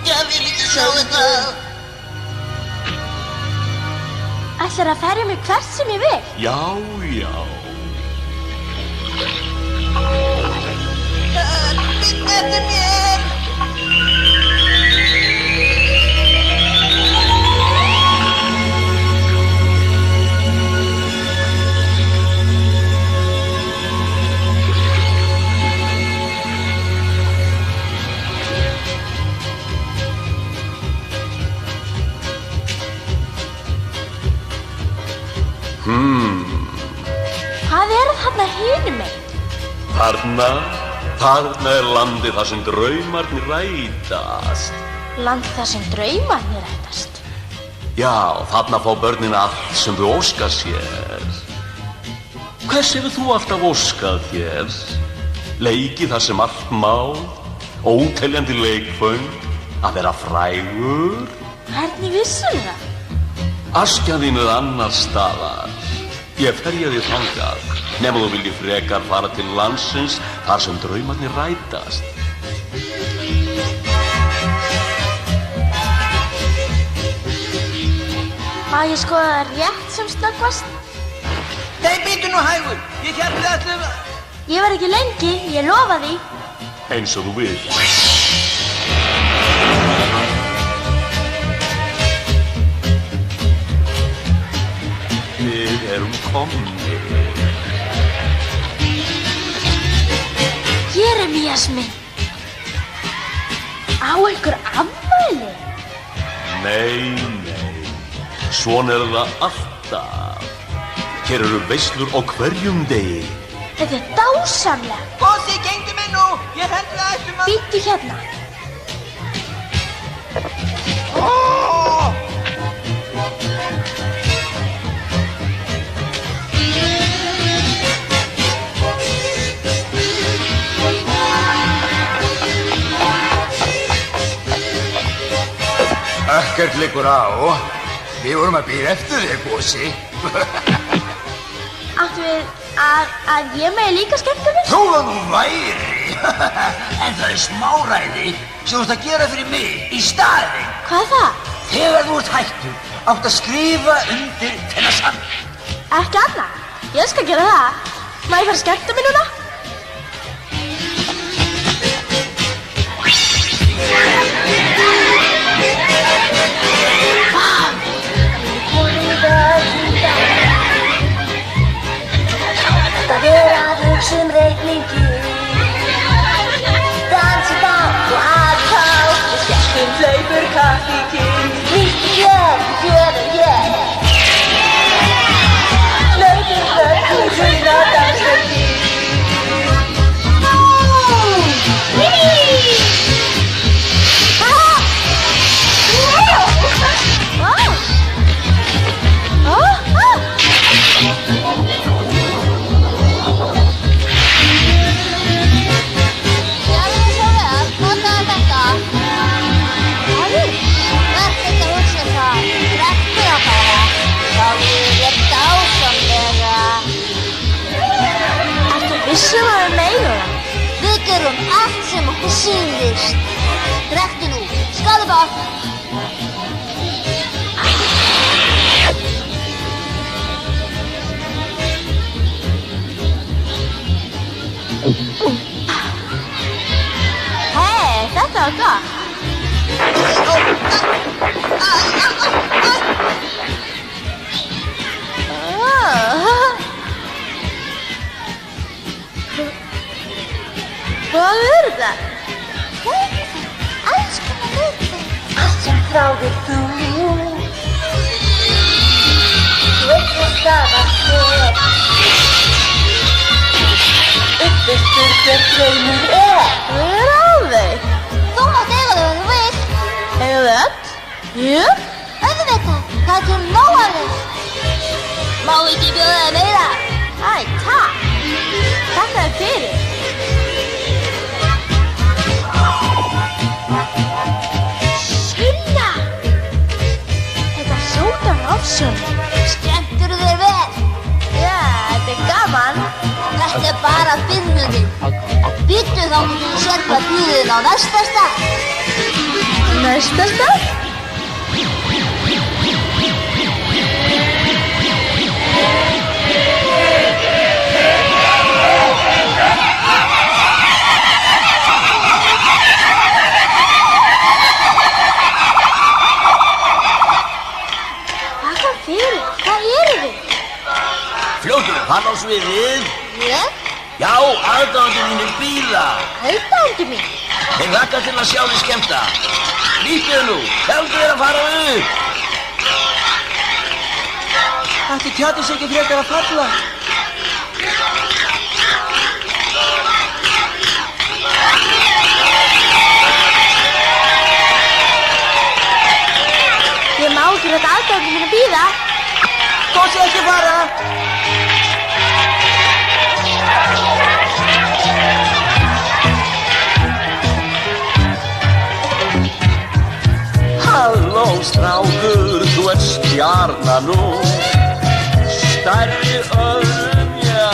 Ég vil ekki sjá þetta. Ætlar að ferja mig hvert sem ég vil? Já, já. Bíddu eftir mér! Hvað er þarna hinum megin? Þarna er landið þar sem draumarnir rætast. Land þar sem draumarnir rætast. Já, þarna fá börnin allt sem þau óska sér. Hvers hefur þú alltaf óskað þér? Leiki þar sem allt má, óteljandi leikföng, að vera frægur. Hvernig vissum það? Askja þín er annars staðar. Ég ferja þig þangað, nema þú vilji frekar fara til landsins þar sem draumarnir rætast. Má ég skoða það rétt sem snöggvast? Nei, bíddu nú hægur. Ég hélt við ætlum að... Ég var ekki lengi, ég lofa því. Eins og þú vilt. Við erum komnir. Jeremías minn. Á einhver afmæli? Nei. Svona er það alltaf. Hér eru veislur á hverjum degi. Þetta er dásamlega. Gosi, gengdu mig nú. Ég held við ætlum að... Bíddu hérna. Ekkert liggur á. Við vorum að bíða eftir þig, Gosi. Áttu við að ég megi líka skemmta mér? Þó það nú væri. En það er smáræði sem þú ert að gera fyrir mig í staðinn. Hvað er það? Þegar þú ert hættur, átt að skrifa undir þennan sann. Ekki annað. Ég skal gera það. Má ég fara að skemmta mér núna? Það er að hugsa reikningi. Dansi dans og aðhá. Við skemmtum hlaupur kaffíki. Nýtt ég, ég. Hlaupur hluna dansleiki. Vissum að við megum það. Við gerum allt sem okkur sýnist. Drekktu nú, skáðu bát. Hei, þetta var gott. Hvað er þetta? Alls konar hluti. Allt sem þráðir þú. einhver staðar hér. Uppfylltur hver draumur Hver á þau? Þú mátt eiga þau ef þú vilt. Eiga þau öll? Jú? Auðvitað, það er til nóg af þau. Má ekki bjóða þér meira? Æ, takk. Þakka þér fyrir. Sunna! Þetta sótar Hofsson. Skemmtirðu þér vel? Já, þetta er gaman. Þetta er bara byrjunin. Býttu þá til þú sér hvað býðin á næsta stað. Næsta stað? Þakka fyrir. Hvað erum við? Fljótur, hann á sviðið. Ég? Já, aðdáðandi mínir bíða. Aðdáandi mín. Þeir hlakka til að sjá þig skemmta. Lítið nú, heldur þér að fara upp. Ætti tjaldið sig ekki frekar að falla? Ég má ekki láta aðdáandi mín að bíða. Gósi ekki fara! Halló strákur, þú ert stjarna nú. Stærri öðrum, já,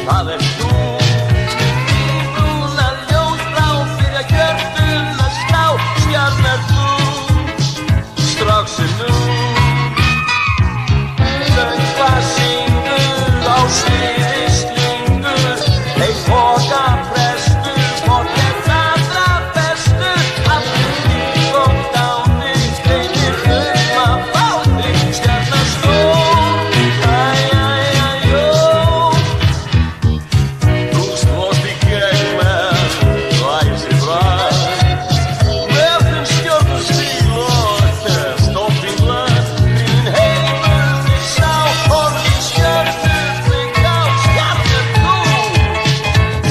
það er þú. Brúna ljósblá fyrir að hjörtun að slá. Stjarnar þú, strax nú. Söngva syngur á sviði slingur. Ei foka prestur, fokket allra bestur. Allir líf og dáni, steinir að fá þig. Stjarnar stór, æjæjæjó. Þú slóst í gegn með læsi bragð. Með þinn stjörnustíl og stopping lög. Þín heimur þig sá, horfði stjörnur þig á. Stjarnar þú,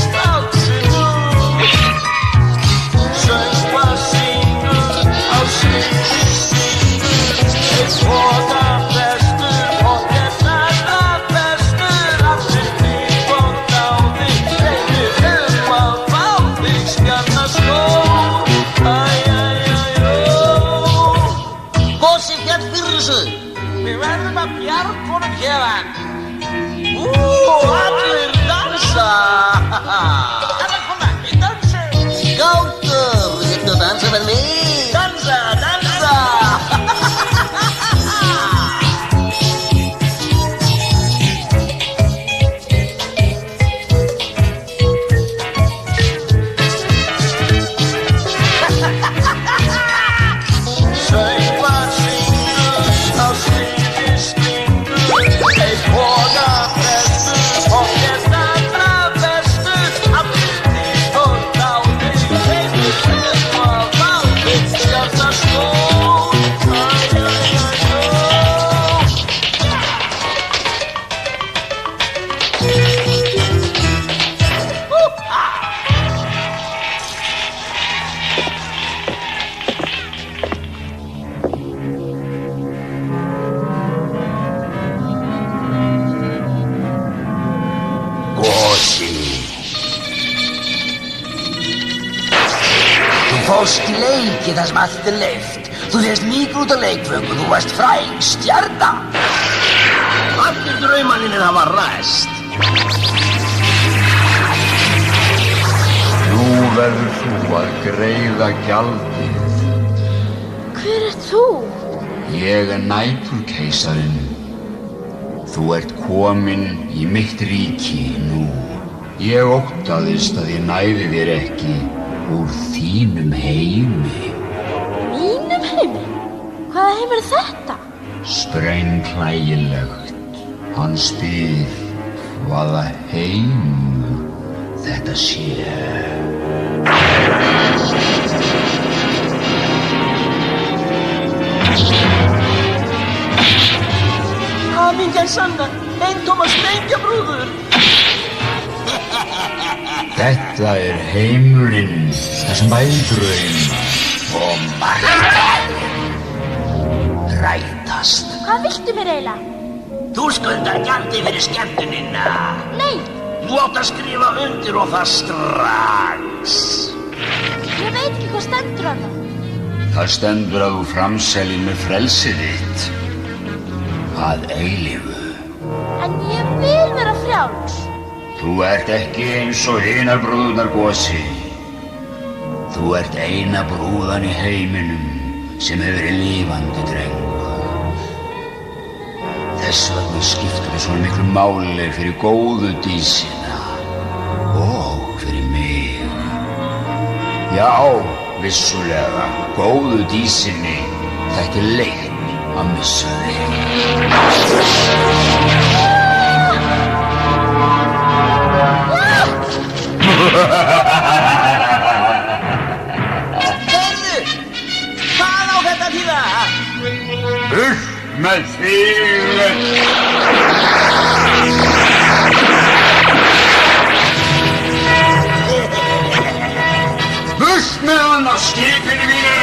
stráksinn nú. Söngva syngur á sviði slingur. Ei foka prestur, fokket allra bestur. Allir líf og dáni, steinir að fá þig. Stjarnar stór, æjæjæjó. Gósi fjall fyrir þessu. Við verðum að bjarga honum hérðan. Allir dansa! Alla koma, við dansum. Gátur, viltu dansa með mig? Dansa, dansa! Söngva syngur á sviði slingur. Ei foka prestur, fokket allra bestur. Allir líf og dáni, steinir að fá þig. Stjarnar stór, æjæjæjó. Gosi. Þú fórst í leiki þar sem allt er leyft. Þú fyrst mikið út á leikföngu, þú varst fræg stjarna. Allir draumanninir hafa ræst. Nú verður þú að greiða gjaldið. Hver ert þú? Ég er næturkeisarinn. Þú ert kominn í mitt ríki nú. Ég óttaðist að ég næði þér ekki úr þínum heimi. Mínum heimi? Hvaða heim er þetta? Sprengklægilegt. Hann spyr hvaða heimur þetta sé. Afi, Sprengja sanna, eintóma sprengjabrúður. Þetta heimurinn, þar sem bæði draumar og margar rætast. Hvað viltu mér eiginlega? Þú skuldar gjaldi fyrir skemmtunina. Nei! Þú átt að skrifa undir og það strax. Ég veit ekki hvað stendur þarna. Það stendur að þú framselir með frelsið þitt að eilífu. En ég vil vera frjáls. Þú ert ekki eins og hinar brúðurnar Gosi. Þú ert eina brúðan í heiminum sem hefur verið lifandi drengur. Þess vegna skiptir þið svona miklu máli fyrir góðu dísina og fyrir mig. Já, vissulega, góðu dísinni þætti leitt að missa þig. Heyrðu! Hvað á þetta að þýða? Burt með þig! Burt með hann á skipinu mínu!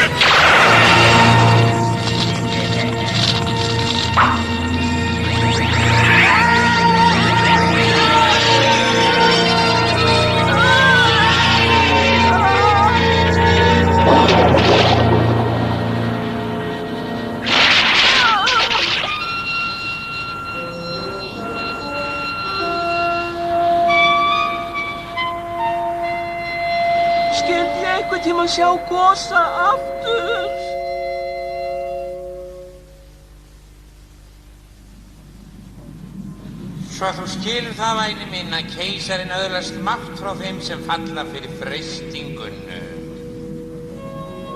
Skyldi ég einhvern tíma sjá Gosa aftur? Svo þú skilur það, væni minn, að keisarinn öðlast mátt frá þeim sem falla fyrir freistingunni.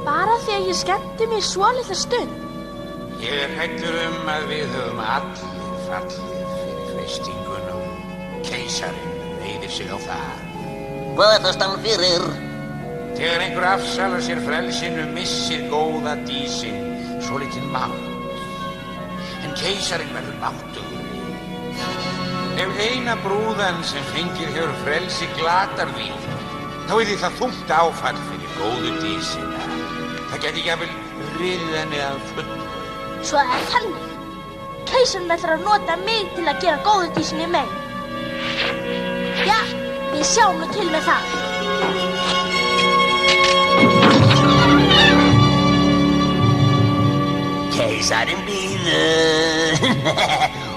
Bara því að ég skemmti mér svolitla stund. Ég hræddur að við höfum allir fallið fyrir freistingunum. Keisarinn reiðir sig á það. Hvað er það stann fyrir? Þegar einhver afsalar sér frelsinu missir góða dísin svolítinn mátt. En keisarinn verður máttugur. Ef eina brúðan sem fengir hefur frelsi glatar því, þá því það þungt áfall fyrir góðu dísina. Það geti jafnvel riðið henni að fullu. Svo það er þannig. Keisarinn ætlar að nota mig til að gera góðu dísinni mein. Já, við sjáum nú til með það. Keisarinn bíður.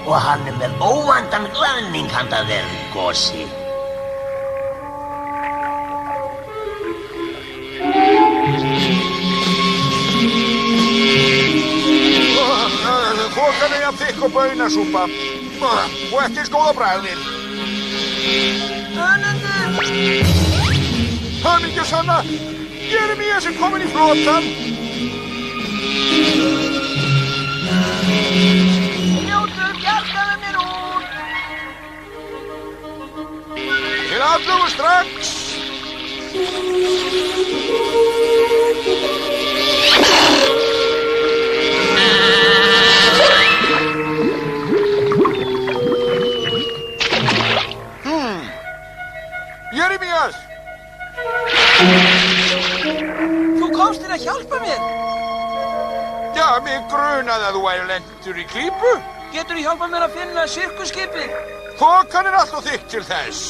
Og hann er með óvandan glaðning handa þér, Gosi. Þokan er jafn þykk og baunasúpa. Og ekki eins góða bragðið. Önundur! Hamingjusanna! Jeremías er komin í flotan. Ljótur, bjargaðu mér út! Til allugu strax! Jeremías! Þú komst til að hjálpa mér. Já, mig grunaði að þú væri lentur í klípu. Geturðu hjálpað mér að finna sirkusskipið? Þokan er allt of þykk til þess.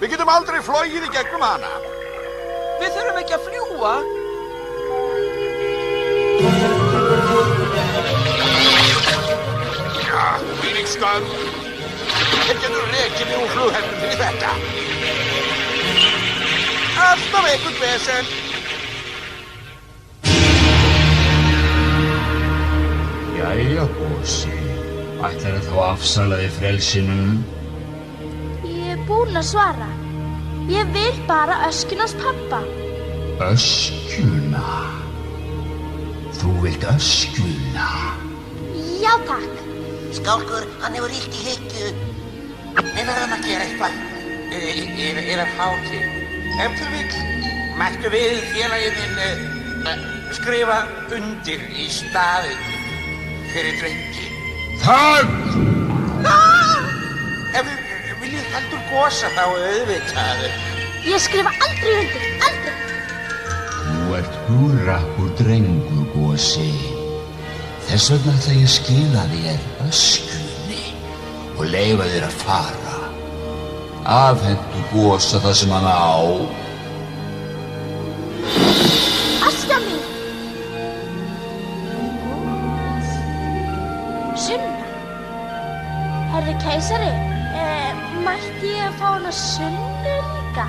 Við getum aldrei flogið í gegnum hana. Við þurfum ekki að fljúga. Já, hvílík skömm. Þeir getur rekið mig úr flughelnum fyrir þetta. Alltaf einhvern vesen. Jæja, Gosi. Ætlarðu þá að afsala þig frelsinu? Ég er búin að svara. Ég vil bara öskjuna hans pappa. Öskjuna? Þú vilt öskjuna? Já, takk. Skálkur, hann hefur illt í hyggju. Við verðum að gera eitthvað. Er að hátíð. Ef þú vill, mættu við félaginn skrifa undir í staðinn fyrir drengin. Þögn! Ef þið viljið heldur gosa þá auðvitað. Ég skrifa aldrei undir, aldrei. Þú ert hugrakkur drengur, Gosi. Þess vegna ætla ég að skila þér öskunni og leyfa þér að fara. Afhentu Gosa það sem hann á. Askja mín! Sunna. Herri keisari, mætti ég að fá hana Sunnu líka?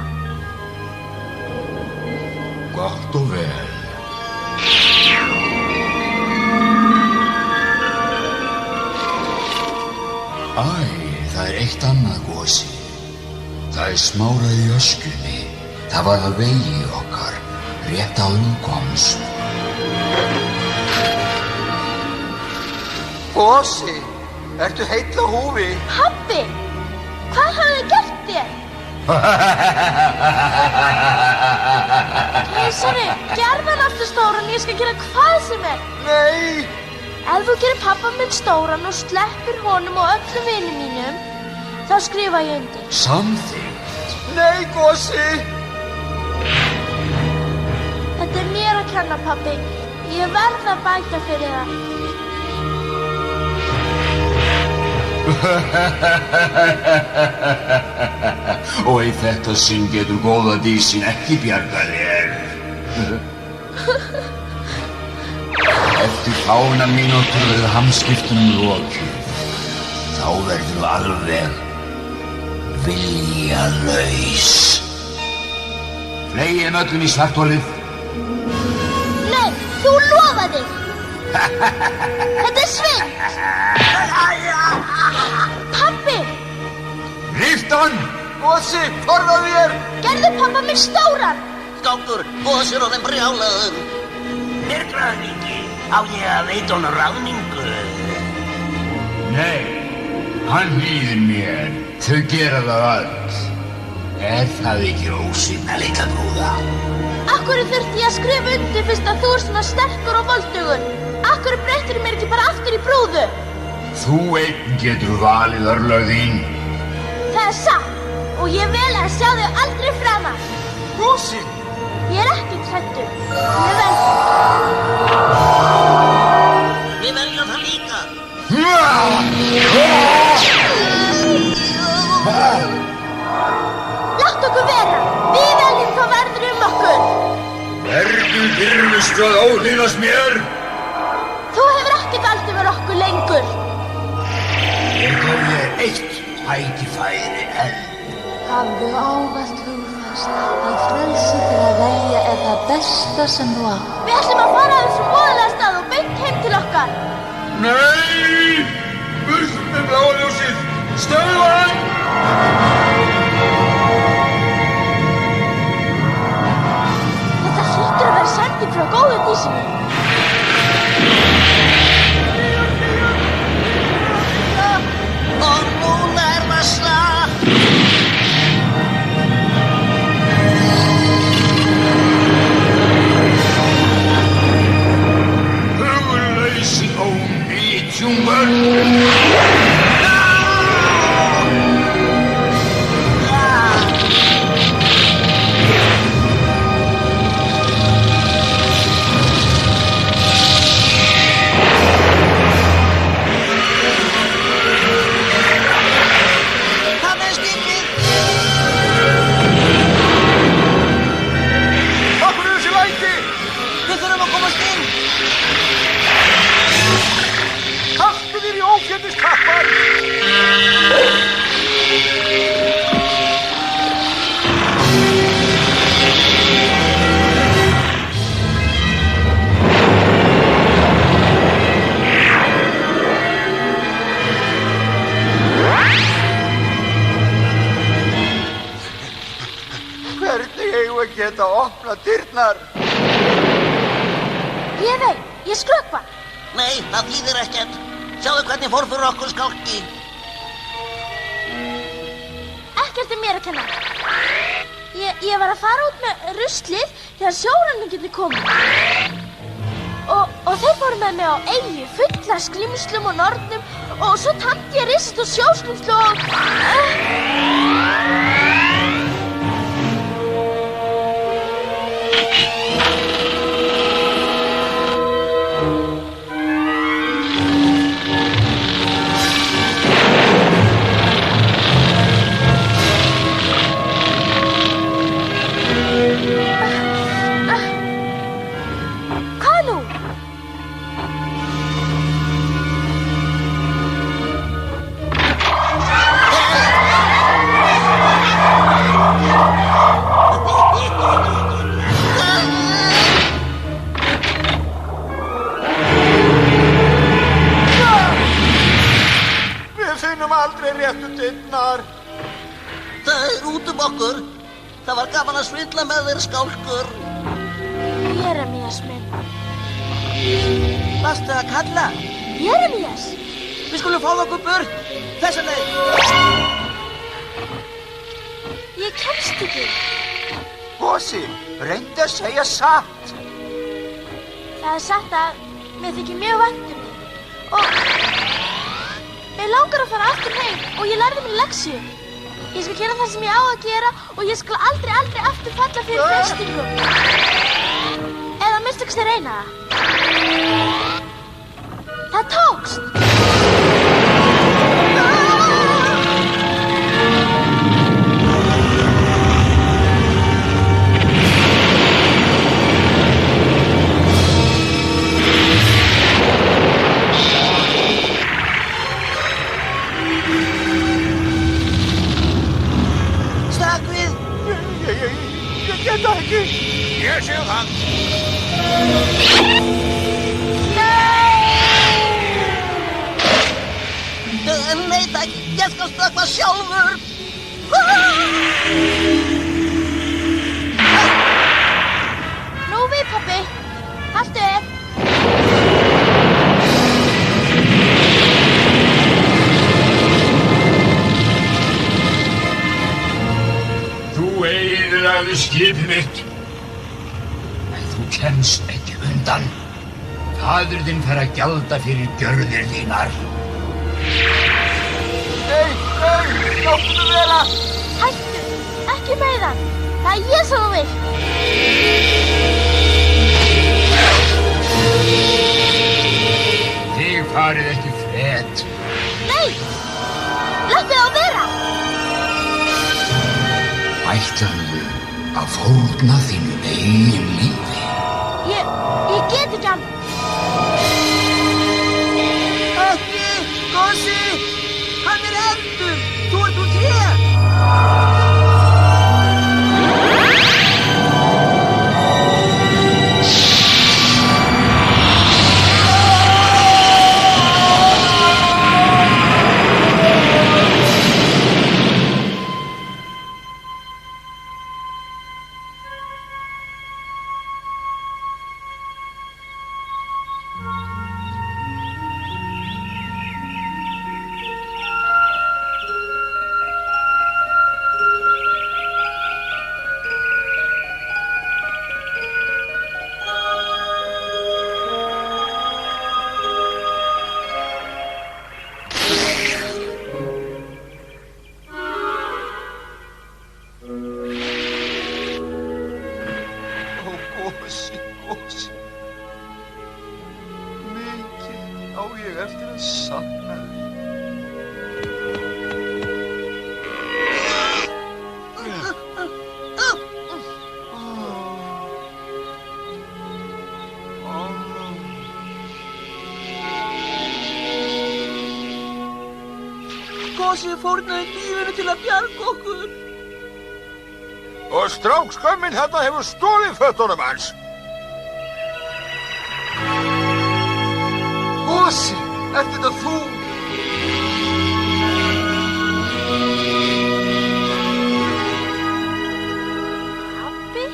Gott og vel. Æ, það er eitt annað, Gosi. Það er smárað í öskunni. Það var að vegi okkar, rétt áður þú komst. Gosi, ertu heill á húfi? Pabbi, hvað hafði gert þér? Keisari, gerð hann aftur stóran, ég skal gera hvað sem er. Nei! Ef þú gerir pappa minn stóran og sleppir honum og öllum vinum mínum, þá skrifa ég undir. Samþykkt. Nei, Gosi! Þetta er mér að kenna, pabbi. Ég verð að bæta fyrir það. Og í þetta sinn getur góða dísin ekki bjargað þér. Eftir fána mínútur verður hamskiptunum lokið. Þá verður alveg viljalaus. Fleygið öllum í svartholið. Nei, þú lofaði! Þetta er svindl! Pabbi! Ríft hann! Gosi, forðað þér! Gerðu pappa minn stóran! Skákur, Gosi er orðinn brjálaður. Myrkraðningi, á ég að veita honum ráðningu? Nei, hann hlýðir mér. Þau gera það öll. Er það ekki ósvífna, litla brúða? Akkur þurfti ég að skrifa undir fyrst að þú er svona sterkur og voldugur? Akkur breytir mér ekki bara aftur í brúðu? Þú einn getur valið örlög þín. Það er satt og ég vel að sjá þau aldrei framar. Gosi! Ég er ekki hræddur. Ég velja. Við veljum það líka. Látt okkur vera. Við veljum hvað verður okkur. Verður þyrfust að óhlýðast mér? Þú hefur ekki vald yfir okkur lengur. Ég gaf þér eitt tækifæri enn. Hafðu ávallt hugfast að frelsi til að velja er það besta sem þú átt. Við ætlum að fara á þessum voðalega stað og beint heim til okkar. Nei! Burt með bláa ljósið! Stöðva hann! Þetta hlýtur að vera sending frá góðu dísinni. Og núna er það slag. Hugulausi ónýtjungur! Geta opna dyrnar. Ég veit, ég skrökva. Nei, það þýðir ekkert. Sjáðu hvernig fór fyrir okkur skálki. Ekkert er mér að kenna. Ég var að fara út með ruslið þegar sjóræningjarnir komu. Og þeir fóru með mig á eyju fulla skrímslum og nornum og og svo tamdi ég risast og sjóskrimslu og... Það var gaman að svindla með þér, skálkur. Jeremías minn. Varstu að kalla? Jeremías? Við skulum fá okkur burt. Þessa leið. Ég kemst ekki. Gosi, reyndu að segja satt. Það er satt að mér þykir mjög vænt um þig. Og mig langar að fara aftur heim og ég lærði mér leksíu. Ég skal gera það sem ég á að gera og ég skal aldrei aftur falla fyrir freistingum. Eða að minnsta kosti reyna það. Það tókst! Ég sé það. Nei, takk. Ég skal stökkva sjálfur. Nú við, pabbi. Haltu upp. Þú eyðilagðir skipið mitt. Þú kemst ekki undan. Faðir þinn fer að gjalda fyrir gjörðir þínar. Nei, láttu vera! Hættu, ekki með hann. Það er ég sem þú vilt. Þig farið ekki fret. Nei, láttu það vera. Ætlaðu að fórna þínu eigin lífi. Ég get ekki hann. Ekki, Gosi! Hann er eldur! Þú ert úr tré! Gosi. Mikið á ég eftir að sakna þig. Gosi fórnaði lífinu til að bjarga okkur. Og strákskömmin þarna hefur stólið fötunum hans. Gosi, ert þetta þú? Pabbi?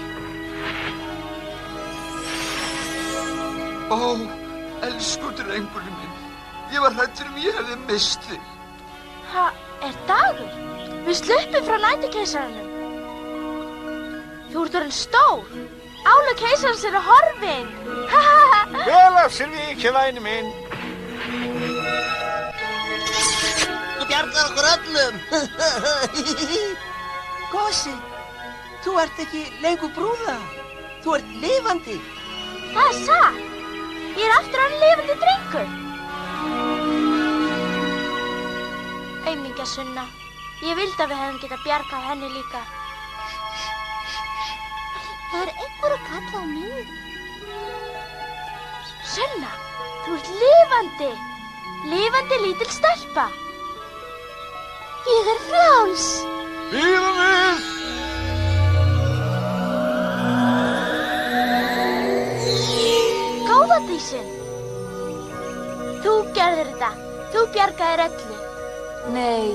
Ó, elsku drengurinn minn. Ég var hræddur ég hefði misst þig. Er dagur? Við sluppum frá næturkeisaranum. Þú ert orðinn stór. Álög keisarans eru horfin. Vel af sér vikið, væni minn. Þú bjargar okkur öllum. Gosi, þú ert ekki lengur brúða. Þú ert lifandi. Það er satt. Ég er aftur orðinn lifandi drengur. Aumingja Sunna, ég vildi að við hefðum getað bjargað henni líka. Það er einhver að kalla á mig. Sunna, þú ert lifandi. Lifandi lítil stelpa. Ég er frjáls. Bíðum við! Gáðadísin. Þú gerðir þetta. Þú bjargaðir öllu. Nei,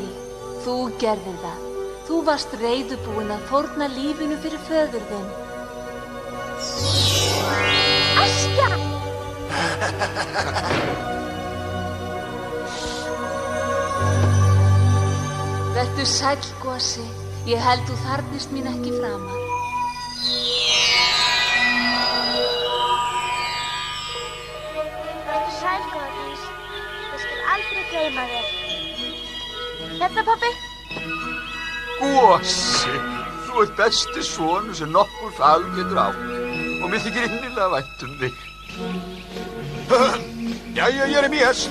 þú gerðir það. Þú varst reiðubúin að fórna lífinu fyrir föður þinn. Askja! Vertu sæll, Gosi. Ég held þú þarfnist mín ekki framar. Vertu sæll, Gáðadís. Ég skal aldrei gleyma þér. Hérna, pabbi. Gosi, þú ert besti sonur sem nokkur fagur getur átt og mér þykir innilega vænt þig. Jæja, Jeremías,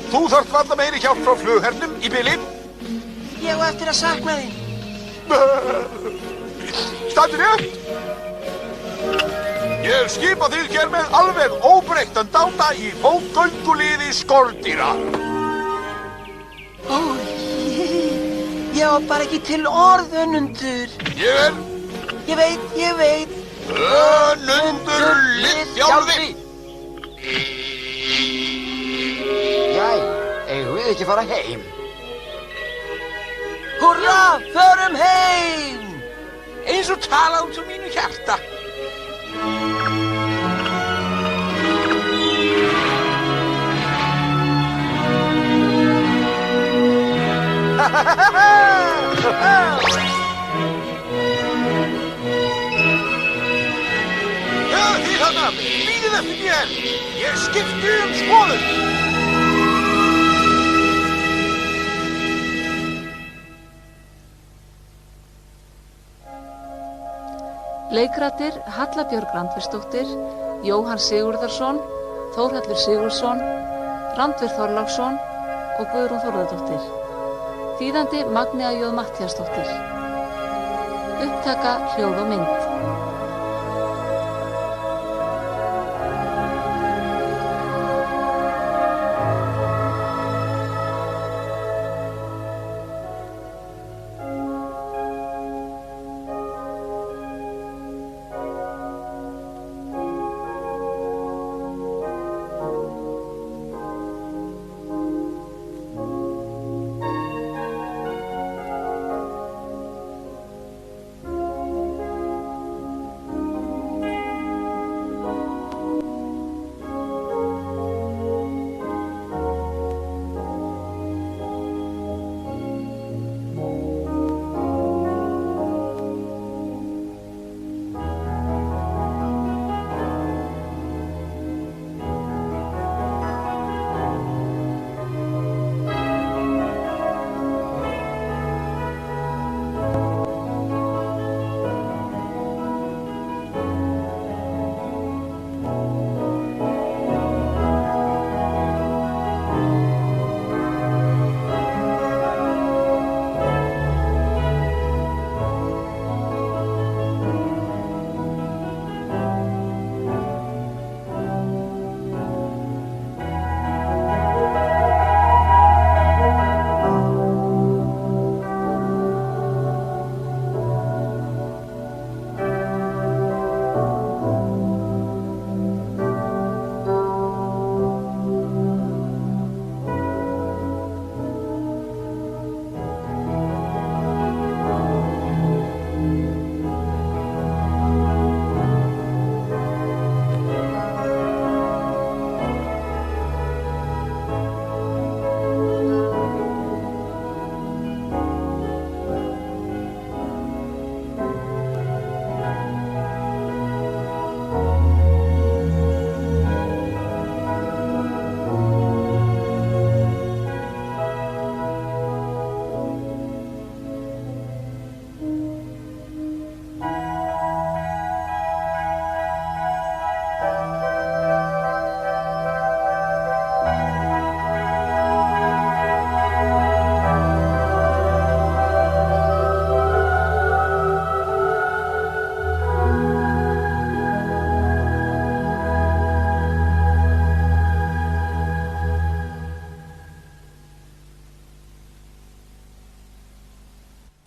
þú þarft varla meiri hjálp frá flughernum í bili. Ég á eftir að sakna þín. Standið rétt. Ég skipa þig hér með alveg óbreyttan dáta í fótgönguliði skordýra. Ég á bara ekki til orð, Önundur. Ég veit. Önundur Liðþjálfi. Jæja, eigum við ekki að fara heim? Húrra, förum heim! Eins og tala út úr mínu hjarta. Þið þarna, bíðið eftir mér. Ég skipti skoðun. Leikrættir Halla Björg Randversdóttir, Jóhann Sigurðarsson, Þórhallur Sigurðsson, Randver Þorláksson og Guðrún Þórðardóttir. Þýðandi Magnea J. Matthíasdóttir. Upptaka hljóð og mynd.